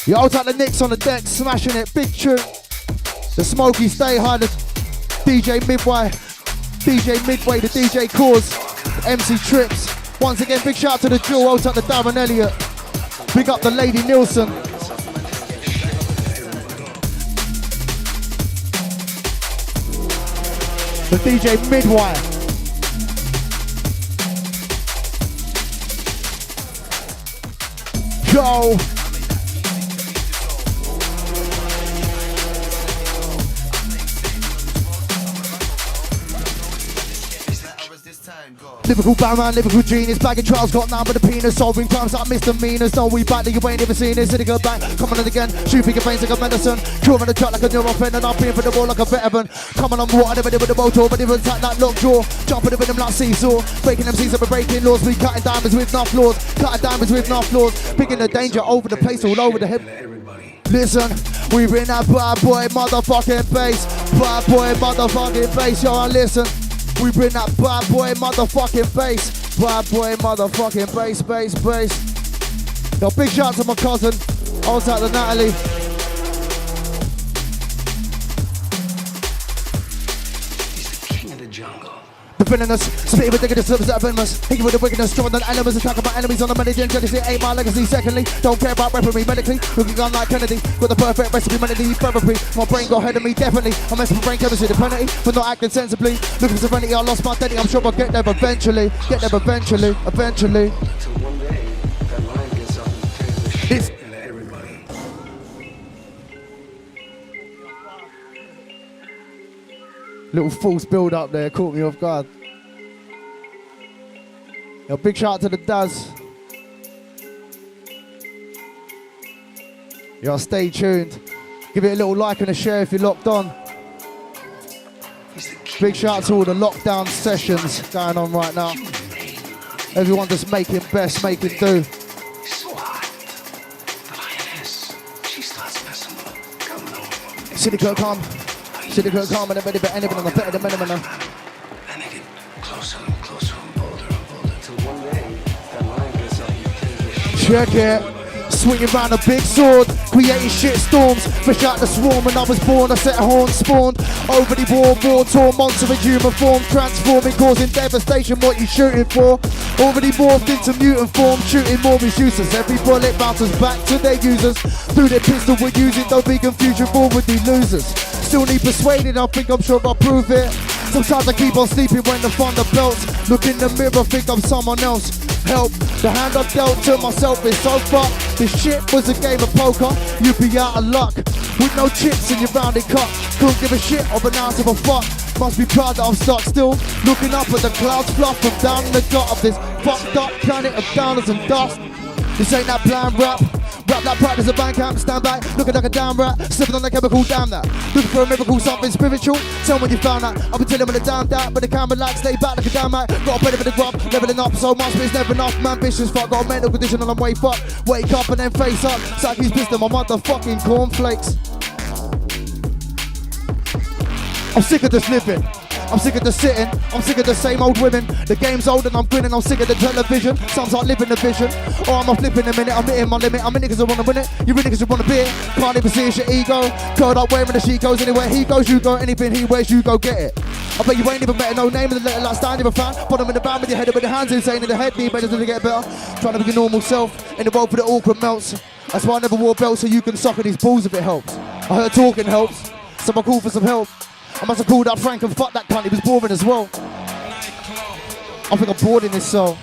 You out at the Knicks on the deck, smashing it, big tune. The Smokey Stay High, the DJ Midway, the DJ Cause, the MC Trips. Once again, big shout out to the Jewel, out at the Darren Elliott. Big up the Lady Nielsen. The DJ Midway. Joe. Liverpool Batman, Liverpool genius, bagging trials, got none but the penis, solving crimes like misdemeanors. No, we back that you ain't ever seen it. City go back, coming on again, shooting your veins like a medicine. Chewing the track like a neurofen, and I'm being for the ball like a veteran. Coming on water, never did with the motor, but even attack like lockjaw. Jumping the rhythm like seesaw, breaking them seas up and breaking laws. We cutting diamonds with enough laws, cutting diamonds with enough laws. Picking the danger over the place, all over the head. Listen, we bring that bad boy motherfucking bass, bad boy motherfucking bass, y'all listen. We bring that bad boy motherfucking bass, bad boy motherfucking bass. Yo, big shout out to my cousin, out to Natalie. Defending us, spitting with the service that venomous. Hitting with the wickedness, stronger than elements. Attacking my enemies on the many jealousy. Ain't my legacy. Secondly, don't care about repping me medically. Looking gun like Kennedy. Got the perfect recipe, melody, therapy. My brain got ahead of me, definitely. I'm messing with brain chemistry, the penalty for not acting sensibly. Looking for serenity, I lost my identity. I'm sure I'll get there eventually. Eventually. Until one day, that line gets up and tears the shit into everybody. Little false build up there, caught me off guard. Yo, big shout out to the Daz. Yo, stay tuned. Give it a little like and a share if you're locked on. Big shout out to all the lockdown sessions going on right now. Everyone just making best, making do. City Kirk calm and a bit anything on the better than minimum. Check it. Swinging round a big sword, creating shit storms. Fresh out the swarm when I was born, I set a horn spawned. Overly war torn, monster in human form. Transforming, causing devastation, what you shooting for? Already morphed into mutant form, shooting more is useless. Every bullet bounces back to their users. Through their pistol we use it, don't be confused, you're already losers. Still need persuading, I think I'm sure I'll prove it. Sometimes I keep on sleeping when the thunder belts. Look in the mirror, think I'm someone else. Help, the hand I've dealt to myself is so fucked. This shit was a game of poker, you'd be out of luck. With no chips in your rounded cup. Couldn't give a shit or an ounce of a fuck. Must be proud that I'm stuck still. Looking up at the clouds fluff from down in the gut of this fucked up planet of downers and dust. This ain't that blind rap. Rap like practice a band camp, stand back, looking like a damn rat, slipping on the chemical, damn that. Looking for a miracle, something spiritual, tell me when you found that. I've been telling when I down that, but the camera like stay back like a damn rat. Got a better for the grub, leveling up, so much but it's never enough. Man, ambitious fuck, got a mental condition and I'm way fucked. Wake up and then face up, Saki's pissed on my motherfucking cornflakes. I'm sick of this living. I'm sick of the sitting, I'm sick of the same old women. The game's old and I'm grinning, I'm sick of the television. Sounds like living the vision. Or I'm a flipping a minute, I'm hitting my limit. I'm in niggas who wanna win it, you in niggas who wanna be it. Can't even see it's your ego. Curled up wearing the sheet goes anywhere he goes, you go. Anything he wears, you go get it. I bet you ain't even better, no name in the letter like standing a fan. Bottom in the band with your head up with your hands insane in the head. Need better to get better. Trying to be your normal self in the world for the awkward melts. That's why I never wore belts so you can suck at these balls if it helps. I heard talking helps, so I called for some help. I must have called up Frank and fuck that cunt, he was boring as well. I think I'm bored in this cell.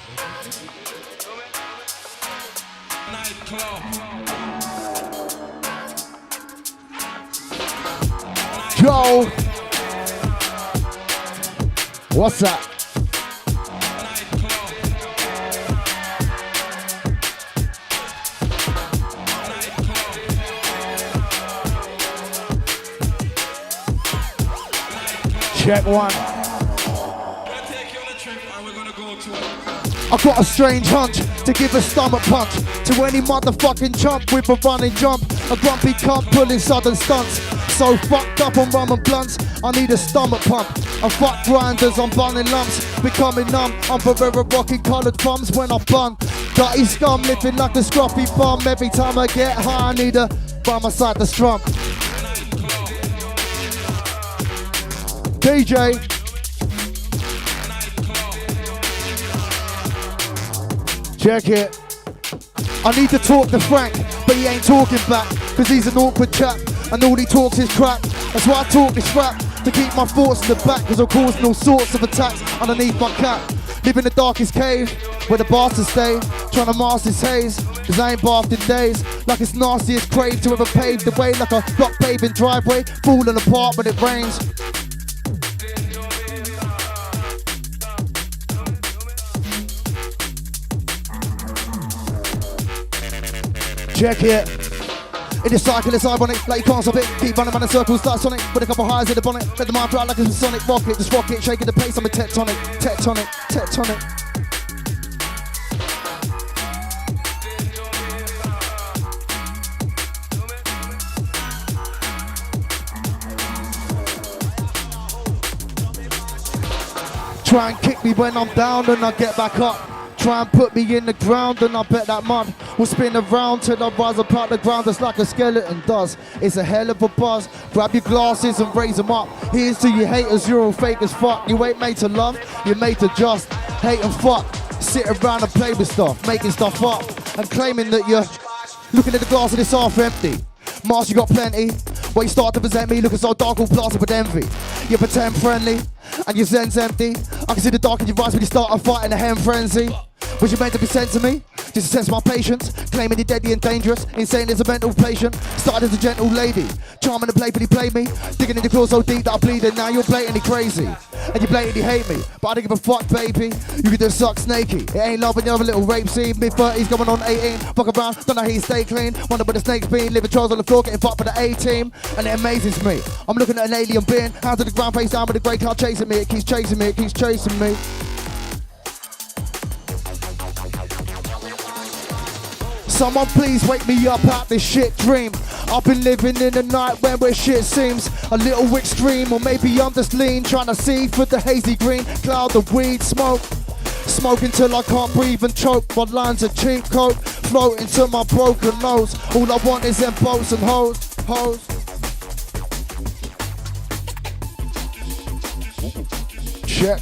Yo! What's that? Check one. I've got a strange hunch to give a stomach punch to any motherfucking chump with a running jump. A grumpy cunt pulling sudden stunts. So fucked up on rum and blunts, I need a stomach pump. I fuck grinders, I'm bunning lumps, becoming numb. I'm forever rocking coloured thumbs when I bun. Dirty scum living like a scruffy bum. Every time I get high, I need a by my side to strum. DJ. Check it. I need to talk to Frank, but he ain't talking back, cause he's an awkward chap, and all he talks is crap. That's why I talk this crap, to keep my thoughts in the back, cause I'm causing all sorts of attacks underneath my cap. Live in the darkest cave, where the bastards stay, trying to mask this haze, cause I ain't bathed in days. Like it's nastiest crave to ever pave the way, like a block paving driveway, falling apart when it rains. Check it. In the cycle, it's ironic, like you can't stop it. Keep running around in circles, start sonic. With a couple highs in the bonnet. Let the mind fly like it's a sonic rocket. Just rock it, shaking the pace, I'm a tectonic. Tectonic, tectonic. Try and kick me when I'm down and I get back up. Try and put me in the ground and I bet that mud will spin around till I rise up out the ground just like a skeleton does. It's a hell of a buzz. Grab your glasses and raise them up. Here's to you haters, you're all fake as fuck. You ain't made to love, you're made to just hate and fuck. Sit around and play with stuff, making stuff up and claiming that you're looking at the glass and it's half empty. Mars, you got plenty. When you start to present me, looking so dark, all blasted with envy. You pretend friendly, and your zen's empty. I can see the dark in your eyes when you start a fight in a hen frenzy. Was you meant to be sent to me? Just to sense my patience. Claiming you're deadly and dangerous. Insane as a mental patient. Started as a gentle lady. Charming and playfully play me. Digging in the claws so deep that I bleed it. Now you're blatantly crazy. And you blatantly hate me. But I don't give a fuck, baby. You can just suck snaky. It ain't love when you're a little rape scene. Mid-30s going on 18. Fuck around, don't know how you stay clean. Wonder where the snake's been. Living Charles on the floor, getting fucked for the A-team. And it amazes me. I'm looking at an alien being. Hands to the ground, face down with a grey cloud chasing me. It keeps chasing me, it keeps chasing me. Someone please wake me up out this shit dream. I've been living in a night where shit seems a little extreme. Or maybe I'm just lean, trying to see through the hazy green cloud of weed smoke. Smoking till I can't breathe and choke. My lines are cheap coke, floating to my broken nose. All I want is them boats and hoes, hoes. Check.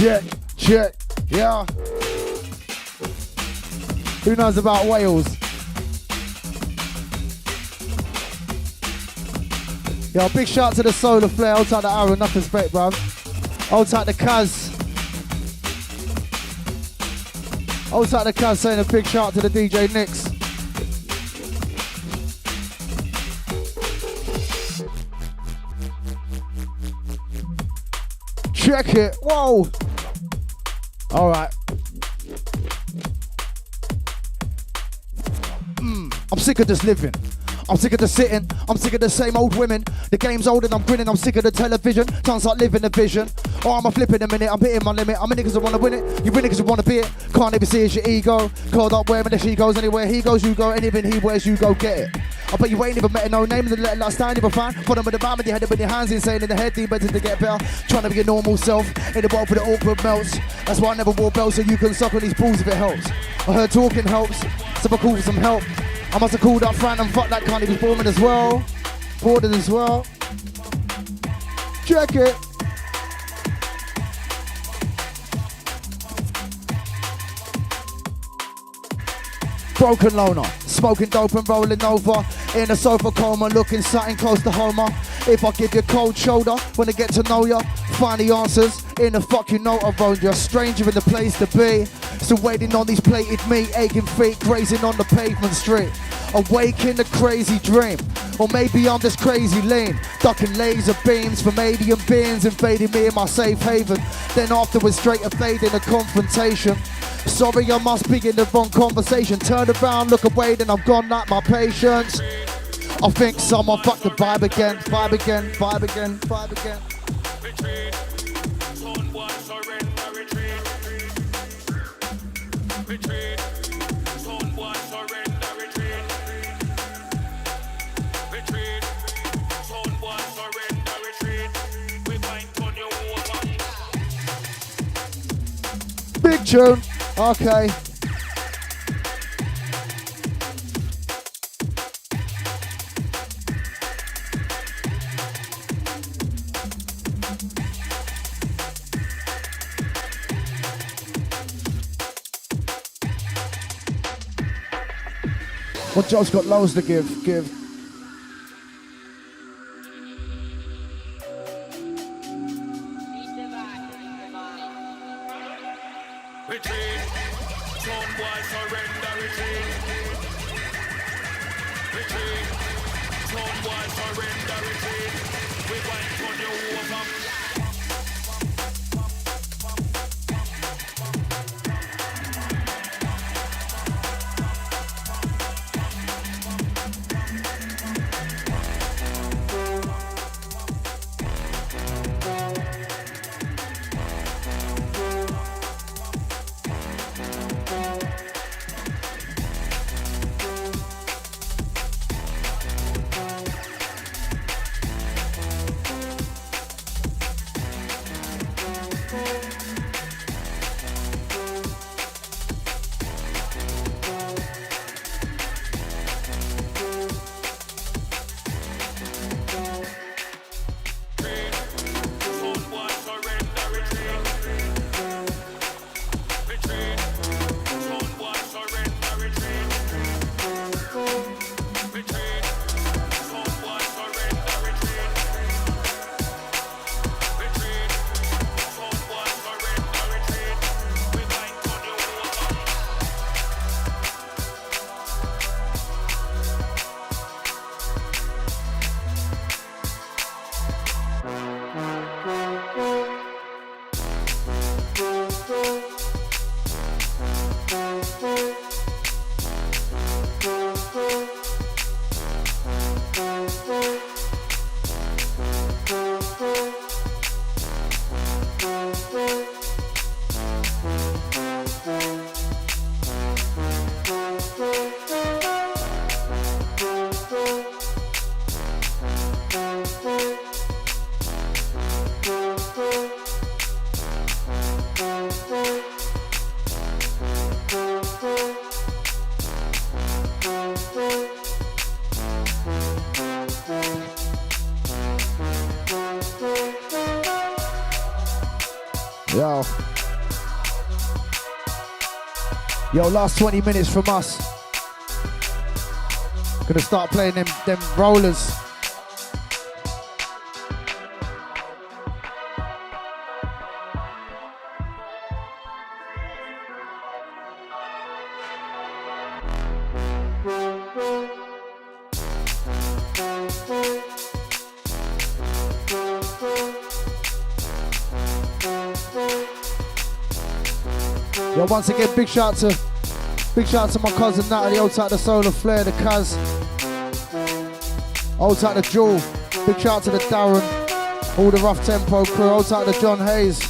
Check, check, yeah. Who knows about Wales? Yo, big shout out to the Solar Flare. Hold tight the Aaron, enough respect, bruv. Hold tight the Kaz. Hold tight the Kaz, saying a big shout out to the DJ Nix. Check it. Whoa. All right. I'm sick of just living. I'm sick of the sitting. I'm sick of the same old women. The game's old and I'm grinning. I'm sick of the television. Sounds like living the vision. Oh, I'm a flipping a minute. I'm hitting my limit. I'm in it because I want to win it. You win it because you want to be it. Can't even see it's your ego. Called up wearing the she goes anywhere. He goes, you go. Anything he wears, you go get it. I bet you ain't even met a no name, then let that stand, you're a fan. Follow with the band with your head up in your hands, insane in the head, deep better to get better. Trying to be your normal self, in the world for the awkward melts. That's why I never wore belts, so you can suck on these balls if it helps. I heard talking helps, so I called for some help. I must have called up Fran and fuck that cunt, he was boring as well. Boarded as well. Check it. Broken loner, smoking dope and rolling over. In a sofa coma, looking something close to Homer. If I give you a cold shoulder, when I get to know ya, find the answers in the fuck you know around you. A stranger in the place to be. Still waiting on these plated meat, aching feet, grazing on the pavement street. Awake in a crazy dream. Or maybe I'm just crazy lean, ducking laser beams from alien beings, invading me in my safe haven. Then afterwards straight a fade in a confrontation. Sorry, I must be in the wrong conversation. Turn around, look away, then I'm gone like my patience. I think someone fucked the vibe again, vibe again, vibe again, vibe again. Retreat. Zone 1, surrender, retreat. Retreat. Zone 1, surrender, retreat. Retreat. Zone 1, surrender, retreat. We might turn you over. Big tune. Okay. Well, Joe's got loads to give. Retreat. Zone 1, surrender, retreat. Retreat. Zone 1, surrender, retreat. We might turn you over. Yo, last 20 minutes from us. Gonna start playing them rollers. Yo, once again, big shout to my cousin Natalie, old tight the Solar Flare, the Kaz, old tight the Jewel, big shout to the Darren, all the Rough Tempo crew, old tight the John Hayes,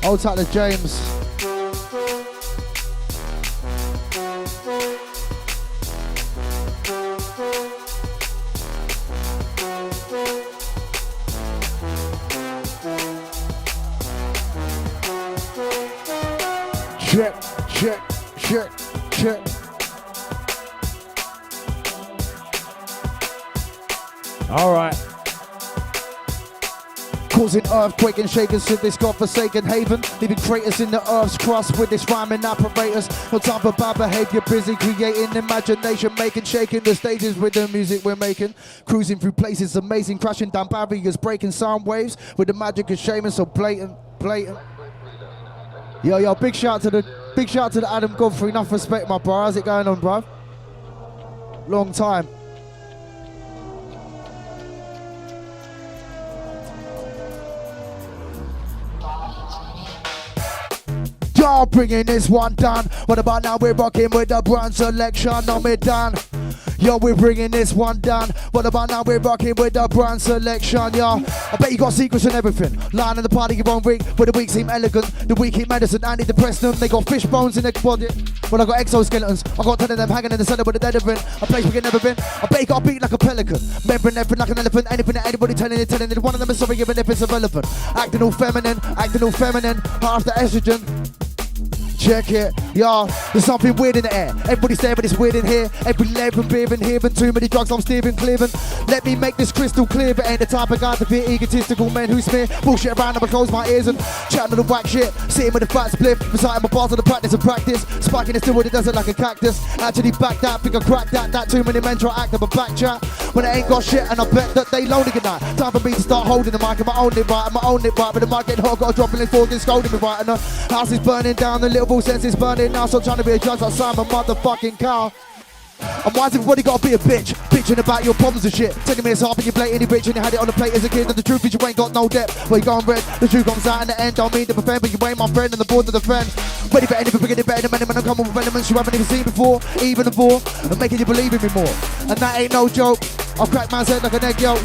old tight the James. Check, check, check, check. All right. Causing earthquake and shakers to this godforsaken haven, leaving craters in the earth's crust with this rhyming apparatus. No time for bad behavior, busy creating imagination, making, shaking the stages with the music we're making. Cruising through places amazing, crashing down barriers, breaking sound waves with the magic of shaming, so blatant. Yo, big shout to the Adam Godfrey. Enough respect, my bro. How's it going on, bro? Long time. Y'all bringing this one down. What about now? We're rocking with the brand selection. No, me done. Yo, we're bringing this one down. What about now? We're rocking with the brand selection, yo. I bet you got secrets and everything. Lying in the party, you won't ring. Where the weak seem elegant. The weak eat medicine, antidepressant them. They got fish bones in their body. Well, I got exoskeletons. I got 10 of them hanging in the center with the dead of it. A place we can never been. I bet you got beat like a pelican. Membering everything like an elephant. Anything that anybody telling it. One of them is sorry, even if it's irrelevant. Acting all feminine. Half the estrogen. Check it, y'all. There's something weird in the air. Everybody's there, but it's weird in here. Every leg from beer in here, and too many drugs I'm steering clearing. Let me make this crystal clear, but ain't the type of guy to be egotistical men who smear bullshit around and close my ears and chatting to the whack shit. Sitting with a fat split, reciting my bars of the practice and practice. Spiking it still with the desert like a cactus. Actually back that, think I cracked that. That too many men try to act up a back chat when I ain't got shit, and I bet that they lonely good night. Time for me to start holding the mic, and I own it right, but the mic get hot, got a drop in his fork and scolding me right, and the house is burning down, the little sense is burning now, so I'm trying to be a judge like Simon motherfucking Cowell. And why's everybody gotta be a bitch? Bitching about your problems and shit. Telling me it's half and you're blatantly rich and you had it on the plate as a kid. And the truth is you ain't got no depth. Well, you gone red, the truth comes out in the end. Don't mean to defend, but you ain't my friend and the board to defend. Ready for anything, bigger than better than many men. I'm coming with elements you haven't even seen before, even before, and making you believe in me more. And that ain't no joke. I'll crack man's head like an egg yolk.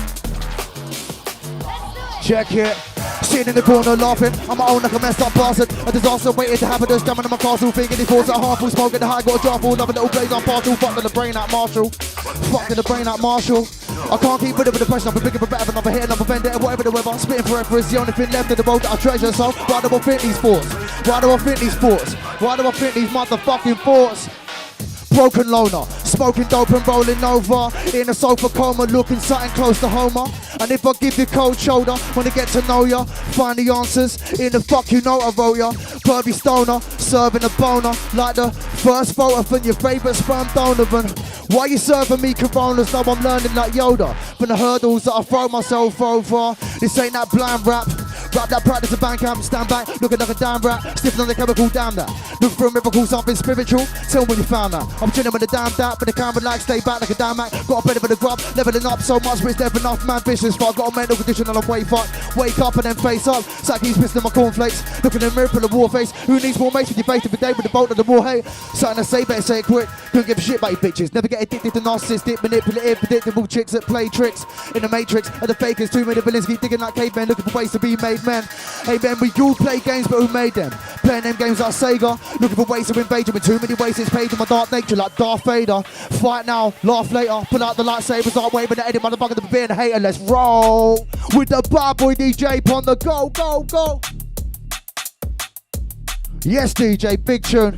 Check it. Sitting in the corner laughing, I'm my own like a messed up bastard. A disaster waiting to happen, just jamming in my castle, thinking these thoughts are harmful, smoking the high, got a jar full, loving little blaze on partial. Fucking the brain out Marshall, fucking the brain out Marshall. I can't keep with it with the pressure, I've been bigger for better, another hit, another vendetta, whatever the weather. Spitting forever is the only thing left in the road that I treasure. So why do I think these thoughts? Why do I think these thoughts? Why do I think these motherfucking thoughts? Broken loner, smoking dope and rolling over in a sofa coma, looking something close to Homer. And if I give you cold shoulder, wanna get to know ya, find the answers in the fuck you know I wrote ya. Pervy stoner, serving a boner like the first photo from your favourite sperm donor. And why you serving me coronas? Now I'm learning like Yoda from the hurdles that I throw myself over. This ain't that blind rap. Rap that practice a band camp, stand back, looking like a damn rat, sniffing on the chemical, damn that. Look for a miracle, something spiritual, tell me when you found that. I'm chilling with the damn that, but the camera like stay back like a damn act. Got a better for the grub, leveling up so much, but it's never enough, man, vicious. But I got a mental condition and I'm way fucked. Wake up and then face up, Saki's pissing my cornflakes. Looking in the mirror for the war face, who needs more mates with your face every day with the bolt of the more hate? Something to say, better say it quick. Couldn't give a shit about you bitches, never get addicted to narcissistic, manipulative, predictable chicks that play tricks in the matrix. And the fakers, too many villains keep digging like cavemen, looking for ways to be made men. Hey man, we all play games, but who made them? Playing them games like Sega, looking for ways to invade you with too many ways. It's page in my dark nature like Darth Vader. Fight now, laugh later, pull out the lightsabers, start waving the edit, motherfucker to be being a hater. Let's roll with the bad boy DJ on the go, go, go. Yes, DJ, big tune.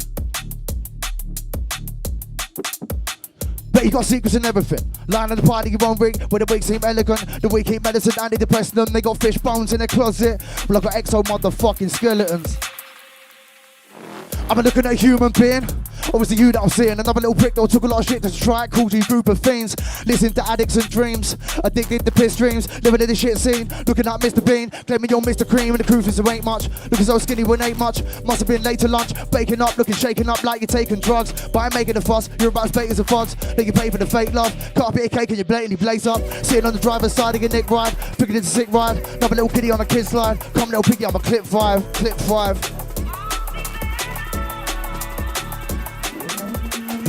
Bet you got secrets and everything. Lying in the party, you won't ring. Where the weak seem elegant. The weak eat medicine, antidepressant them. They got fish bones in their closet. Well, I got exo motherfucking skeletons. I'm looking at a human being. Obviously you that I'm seeing. Another little prick that took a lot of shit to try it. Called you group of fiends. Listen to addicts and dreams. Addicted to piss dreams. Living in the shit scene. Looking at Mr. Bean. Claiming you're Mr. Cream. And the truth is there ain't much. Looking so skinny when ain't much. Must have been late to lunch. Baking up, looking shaken up like you're taking drugs. But I'm making a fuss. You're about as bait as a fudge. Then you pay for the fake love. Cut a bit of cake and you blatantly blaze up. Sitting on the driver's side of your Nick ride. Figured it's a sick ride. Another little kiddie on a kid slide. Come little piggy on my clip 5. Clip 5.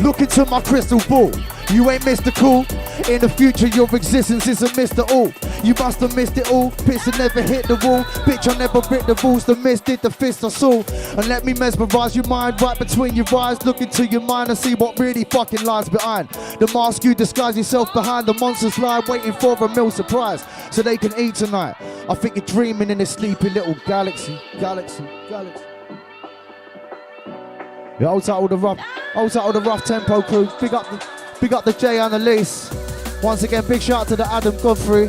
Look into my crystal ball. You ain't mystical. In the future, your existence is a Mr. All. You must have missed it all. Piston never hit the wall. Bitch, I never bit the rules. The mist did the fist I saw. And let me mesmerize your mind right between your eyes. Look into your mind and see what really fucking lies behind. The mask you disguise yourself behind. The monsters lie waiting for a meal surprise. So they can eat tonight. I think you're dreaming in this sleepy little galaxy. Galaxy, galaxy. Yeah, hold tight all the rough tempo crew. Big up the Jay and Elise. Once again, big shout out to the Adam Godfrey.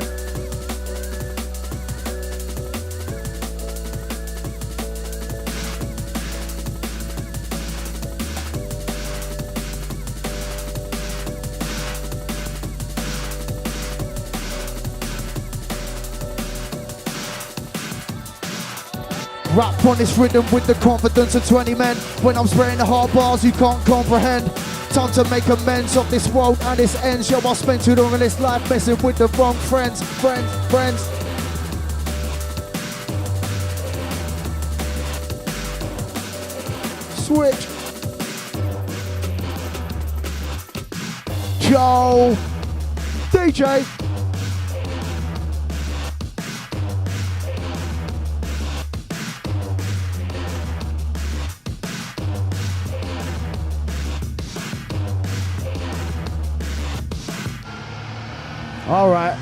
Rap on this rhythm with the confidence of 20 men. When I'm spraying the hard bars you can't comprehend. Time to make amends of this world and its ends. Yo, I spent too long in this life messing with the wrong friends. Switch. Joe. DJ. All right.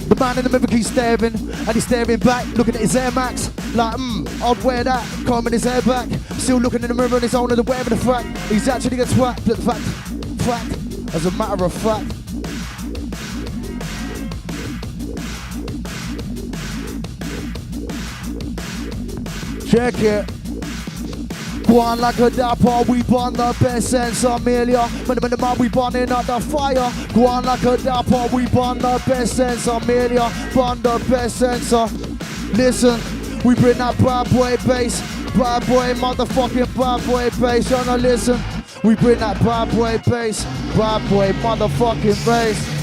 The man in the mirror keeps staring, and he's staring back, looking at his Air Max, like, I'd wear that, combing his hair back, still looking in the mirror and his own, and aware of the fact, he's actually gets whacked, but fact, as a matter of fact. Check it. Go on like a dapper, we burn the best sense Amelia. When the man we burning up the fire. Go on like a dapper, we burn the best sense Amelia. Burn the best sense. Listen, we bring that bad boy bass. Bad boy, motherfucking bad boy bass. You know, listen, we bring that bad boy bass. Bad boy, motherfucking bass.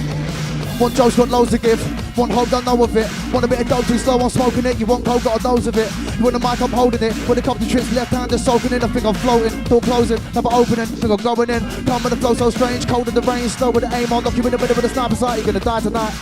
One Joe's got loads to give. One hope, don't know of it. Want a bit of dope too slow, I'm smoking it. You want cold, got a dose of it. You want a mic, I'm holding it. When it comes to trips, left hand just soaking in. I think I'm floating, door closing, never opening. Think I'm going in. Come with the flow so strange, cold in the rain, slow with the aim on. Lock you in the middle with a sniper sight. You're gonna die tonight.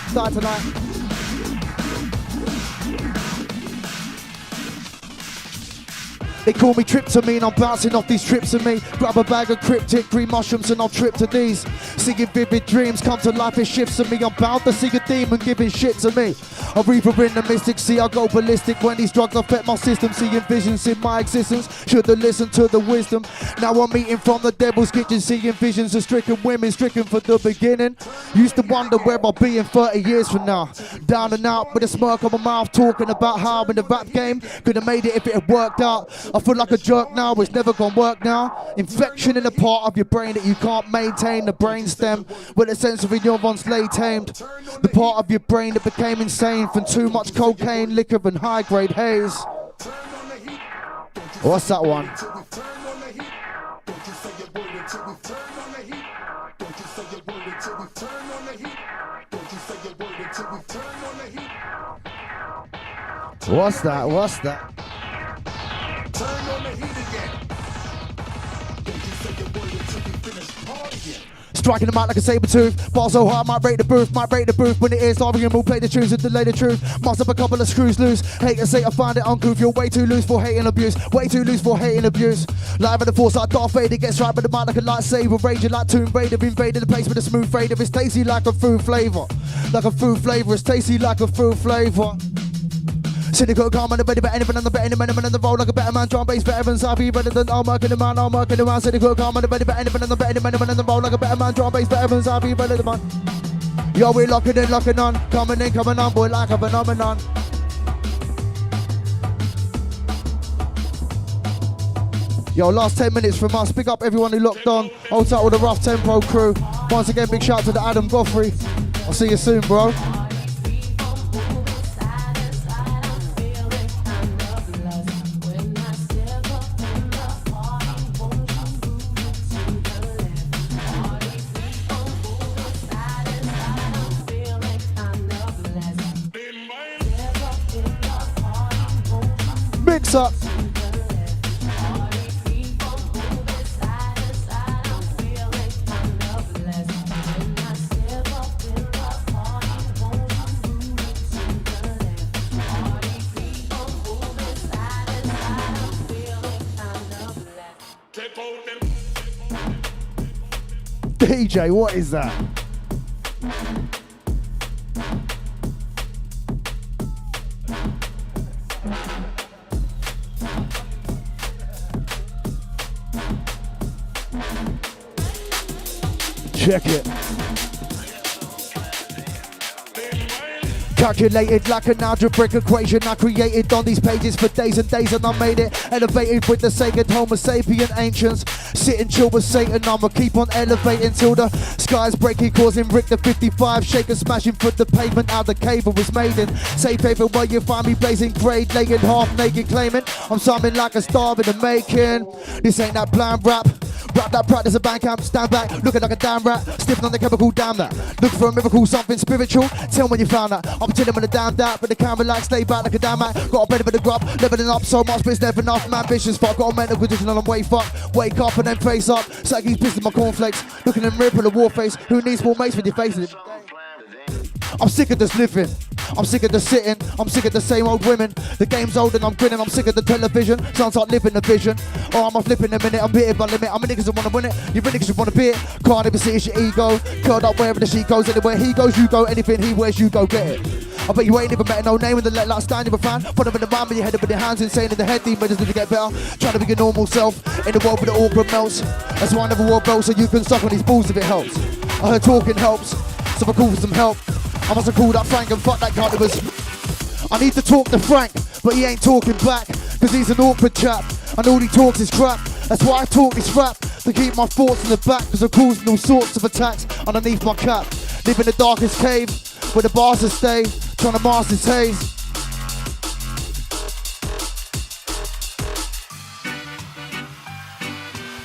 They call me tryptamine, I'm bouncing off these trips of me. Grab a bag of cryptic green mushrooms and I'll trip to these. Seeing vivid dreams come to life, it shifts to me. I'm bound to see a demon giving shit to me. A reaper in the mystic, see I go ballistic when these drugs affect my system. Seeing visions in my existence, should've listened to the wisdom. Now I'm eating from the devil's kitchen, seeing visions of stricken women, stricken for the beginning. Used to wonder where I'll be in 30 years from now. Down and out with a smirk on my mouth, talking about how I'm in the rap game. Could've made it if it had worked out. I feel like a jerk now, it's never gonna work now. Infection in a part of your brain that you can't maintain, the brain stem, with a sensory neurons lay tamed. The part of your brain that became insane from too much cocaine, liquor and high-grade haze. What's that one? What's that? What's that? Turn on the heat again. Don't you say your word until we finish hard again. Striking them out like a saber tooth. Ball so hard, might break the booth. When it is arguing, we'll play the tunes and delay the truth. Must have a couple of screws loose. Haters say I find it uncouth. You're way too loose for hating abuse. Way too loose for hating abuse. Live in the force like Darth Vader. Gets right with the mind like a lightsaber. Raging like Tomb Raider. Invaded the place with a smooth fader. It's tasty like a food flavor. Like a food flavor. It's tasty like a food flavor. Cynical, calm and ready for anything on the betting man on the roll like a better man, drum bass veterans, happy better than all marking the man, cynical, calm and ready for anything on the betting man on the roll like a better man, drum bass veterans, happy better than man. Yo, we locking in, locking on, coming in, coming on, boy, like a phenomenon. Yo, last 10 minutes from us. Big up everyone who locked on. Hold tight with the rough tempo crew. Once again, big shout out to the Adam Godfrey. I'll see you soon, bro. Mix up. DJ, what is that? Check it. Calculated like an algebraic equation I created on these pages for days and days, and I made it elevated with the sacred Homo sapien ancients. Sit and chill with Satan, I'ma keep on elevating till the skies breaking, causing Rick the 55 shaking, smashing for the pavement out the cave I was made in. Safe haven where you find me blazing grade, laying half naked, claiming I'm something like a star in the making. This ain't that blind rap. Rap that practice a band camp, stand back, looking like a damn rat, sniffing on the chemical, damn that. Looking for a miracle, something spiritual, tell me when you found that. I'm chilling with a damn that, but the camera like stay back like a damn mat. Got a better bit of grub, leveling up so much, but it's never enough. Man, vicious fuck, got a mental condition and I'm way fucked. Wake up and then face up, it's like he's pissing my cornflakes. Looking in the mirror, put a war face, who needs more mates when you're facing it? I'm sick of this living, I'm sick of the sitting, I'm sick of the same old women. The game's old and I'm grinning, I'm sick of the television. Sounds like living the vision. Oh, I'm a flipping a minute, I'm hitting my limit. I'm a niggas that wanna win it, you really niggas wanna be it. Can't even see it's your ego. Curled up wherever the sheet goes, anywhere he goes, you go. Anything he wears, you go get it. I bet you ain't even met no name in the let like stand you a fan. Put them in the mind with your head up in your hands, insane in the head, demons need to get better. Trying to be your normal self in the world with the awkward melts. That's why I never wore belts, so you can suck on these balls if it helps. I heard talking helps, so I called for some help. I must have called up Frank and fuck that cunt. It was I need to talk to Frank, but he ain't talking back, cause he's an awkward chap, and all he talks is crap. That's why I talk this rap, to keep my thoughts in the back, cause I'm causing all sorts of attacks underneath my cap. Live in the darkest cave, where the bars stay, trying to mask this haze.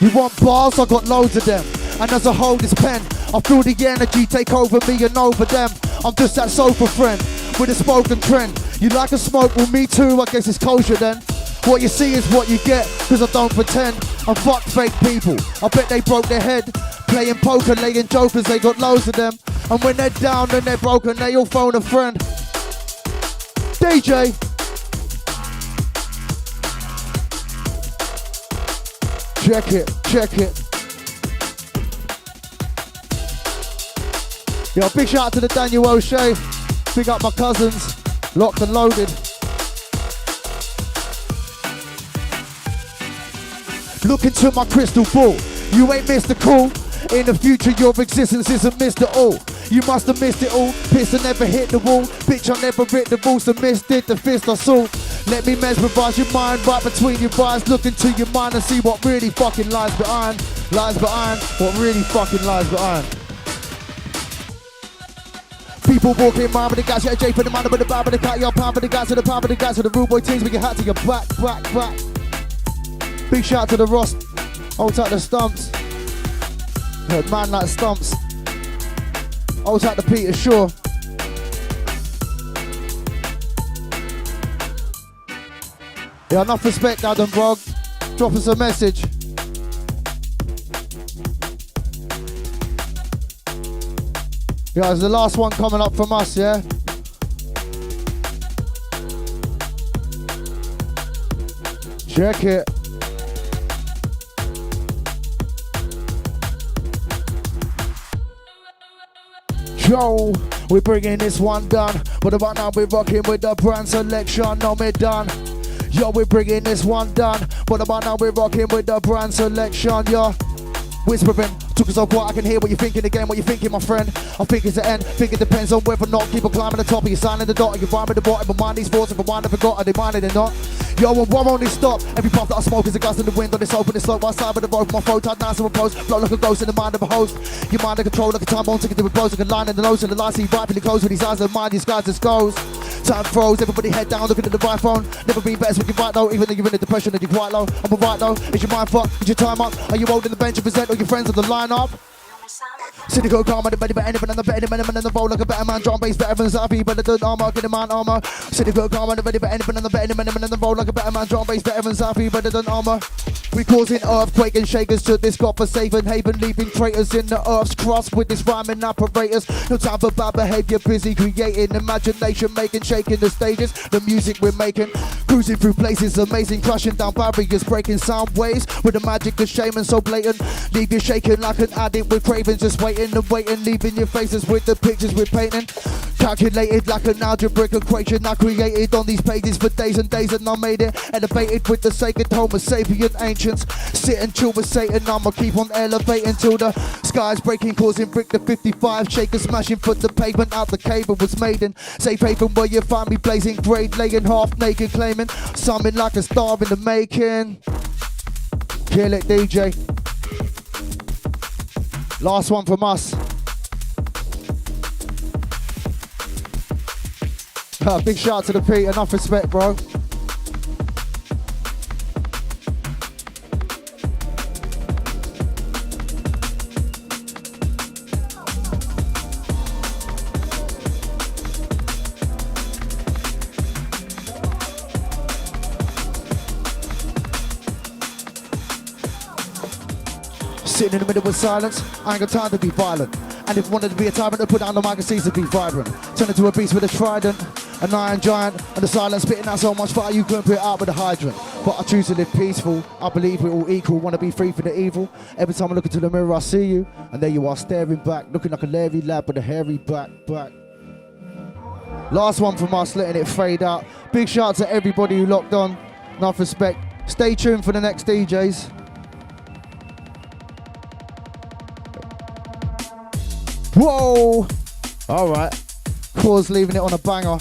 You want bars? I got loads of them. And as I hold this pen, I feel the energy take over me and over them. I'm just that sofa friend with a spoken trend. You like a smoke? Well, me too, I guess it's kosher then. What you see is what you get, cause I don't pretend. I fuck fake people, I bet they broke their head. Playing poker, laying jokers, they got loads of them. And when they're down and they're broken, they all phone a friend. DJ. Check it, check it. Yo, big shout out to the Daniel O'Shea. Big up my cousins, locked and loaded. Look into my crystal ball. You ain't missed a call. In the future, your existence isn't missed at all. You must have missed it all. Piston never hit the wall. Bitch, I never hit the rules, so missed it. The fist I saw. Let me mesmerize your mind right between your eyes. Look into your mind and see what really fucking lies behind. Lies behind. What really fucking lies behind. People walking around with the guys, yeah, J for the man with the bar with the cat, your pound for the guys, to the pound for the guys, to the rude boy teams, we get hat to your back. Big shout out to the Ross, hold tight the stumps. Heard man like stumps. Hold tight the Peter Shaw. Yeah, enough respect, Adam Brog. Drop us a message. Yeah, it's the last one coming up from us, yeah? Check it. Yo, we're bringing this one down. But about now we're rocking with the brand selection, no me done. Yo, we're bringing this one down. But about now we're rocking with the brand selection, yo. Whispering, took us so quiet, I can hear what you're thinking again, what you're thinking, my friend. I think it's the end, think it depends on whether or not keep on climbing the top of your sign in the dot, you rhyme at the bottom, but mind these thoughts, if I mind I forgot, are they minded or not? Yo, and one won't stop. Every puff that I smoke is a gust in the wind on this open, this slope, my side of the road, my phone tied nice to a post, flow like a ghost in the mind of a host. Your mind of control, like a time bomb, taking to a blows, like a line in the nose, and the lights see rightfully close with these eyes of mine, these guys just goes. Time froze, everybody head down, looking at the right phone. Never been better, speaking right though, even though you're in a depression and you're quite low. I'm alright though, is your mind fucked? Is your time up? Are you holding the bench and present all your friends on the line up? Cynical, calm, and the better, anyone, and the better, man, and the roll like a better man, drum bass, better than Zappy, better than armor, get a man, armor. Cynical, calm, and the better, anyone, and the better, man, and the roll like a better man, drum bass, better than Zappy, better than armor. We causing earthquake and shakers to this godforsaken haven, leaving traitors in the earth's crust with this rhyming apparatus. No time for bad behavior, busy creating imagination, making, shaking the stages, the music we're making. Cruising through places amazing, crushing down barriers, breaking sound waves with the magic of shaman so blatant. Leave you shaking like an addict with cravings, just waiting and waiting, leaving your faces with the pictures we're painting. Calculated like an algebraic equation I created on these pages for days and days, and I made it elevated with the sacred Homo sapien ancients. Sit and chill with Satan, I'ma keep on elevating till the sky's breaking, causing brick the 55, shaking, smashing foot the pavement out the cave it was made in. Safe haven where you find me blazing grade, laying half naked, claiming something like a star in the making. Kill it, DJ. Last one from us. Big shout out to the Pete, enough respect, bro. Sitting in the middle with silence, I ain't got time to be violent. And if wanted to be a tyrant, to put down the mic and cease to be vibrant. Turn into a beast with a trident, an iron giant, and the silence spitting out so much fire you couldn't put it out with a hydrant. But I choose to live peaceful, I believe we're all equal, wanna be free from the evil. Every time I look into the mirror I see you, and there you are staring back, looking like a Larry lad with a hairy back. Last one from us, letting it fade out. Big shout out to everybody who locked on, enough respect. Stay tuned for the next DJs. Whoa! Alright. Cause leaving it on a banger.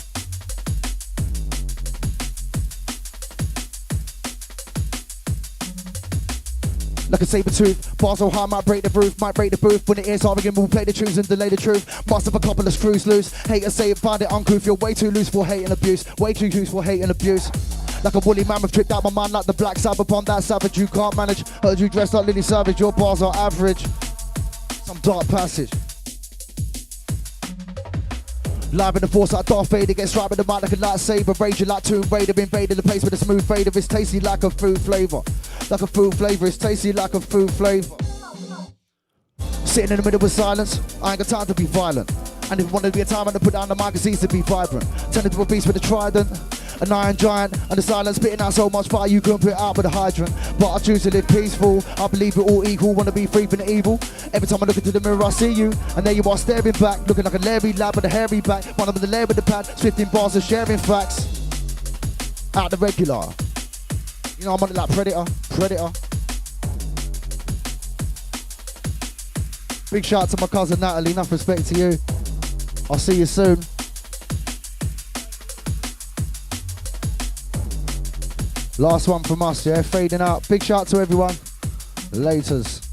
Like a saber tooth, bars so high might break the roof, might break the booth. When it is hard again, we'll play the tunes and delay the truth. Must have a couple of screws loose. Haters say it, find it uncouth. You're way too loose for hate and abuse. Way too loose for hate and abuse. Like a woolly mammoth tricked out my mind like the black Sabbath upon that savage you can't manage. Heard you dressed like Lily Savage, your bars are average. Some dark passage. Live in the force like Darth Vader, gets right with the mic like a lightsaber. Rage you like Tomb Raider, invaded the place with a smooth fader. It's tasty like a food flavour. Like a food flavour, it's tasty like a food flavour. Sitting in the middle with silence, I ain't got time to be violent. And if you wanted to be a time, to put down the mic and cease to be vibrant. Turn into a beast with a trident, an iron giant, and the silence spitting out so much fire you couldn't put it out with a hydrant. But I choose to live peaceful, I believe we're all equal, wanna be free from the evil. Every time I look into the mirror I see you, and there you are staring back, looking like a Larry lad with a hairy back. One of them the lair with the pad, swifting bars and sharing facts. Out the regular. You know I'm on it like Predator. Big shout out to my cousin Natalie, enough respect to you. I'll see you soon. Last one from us, yeah, fading out. Big shout out to everyone. Laters.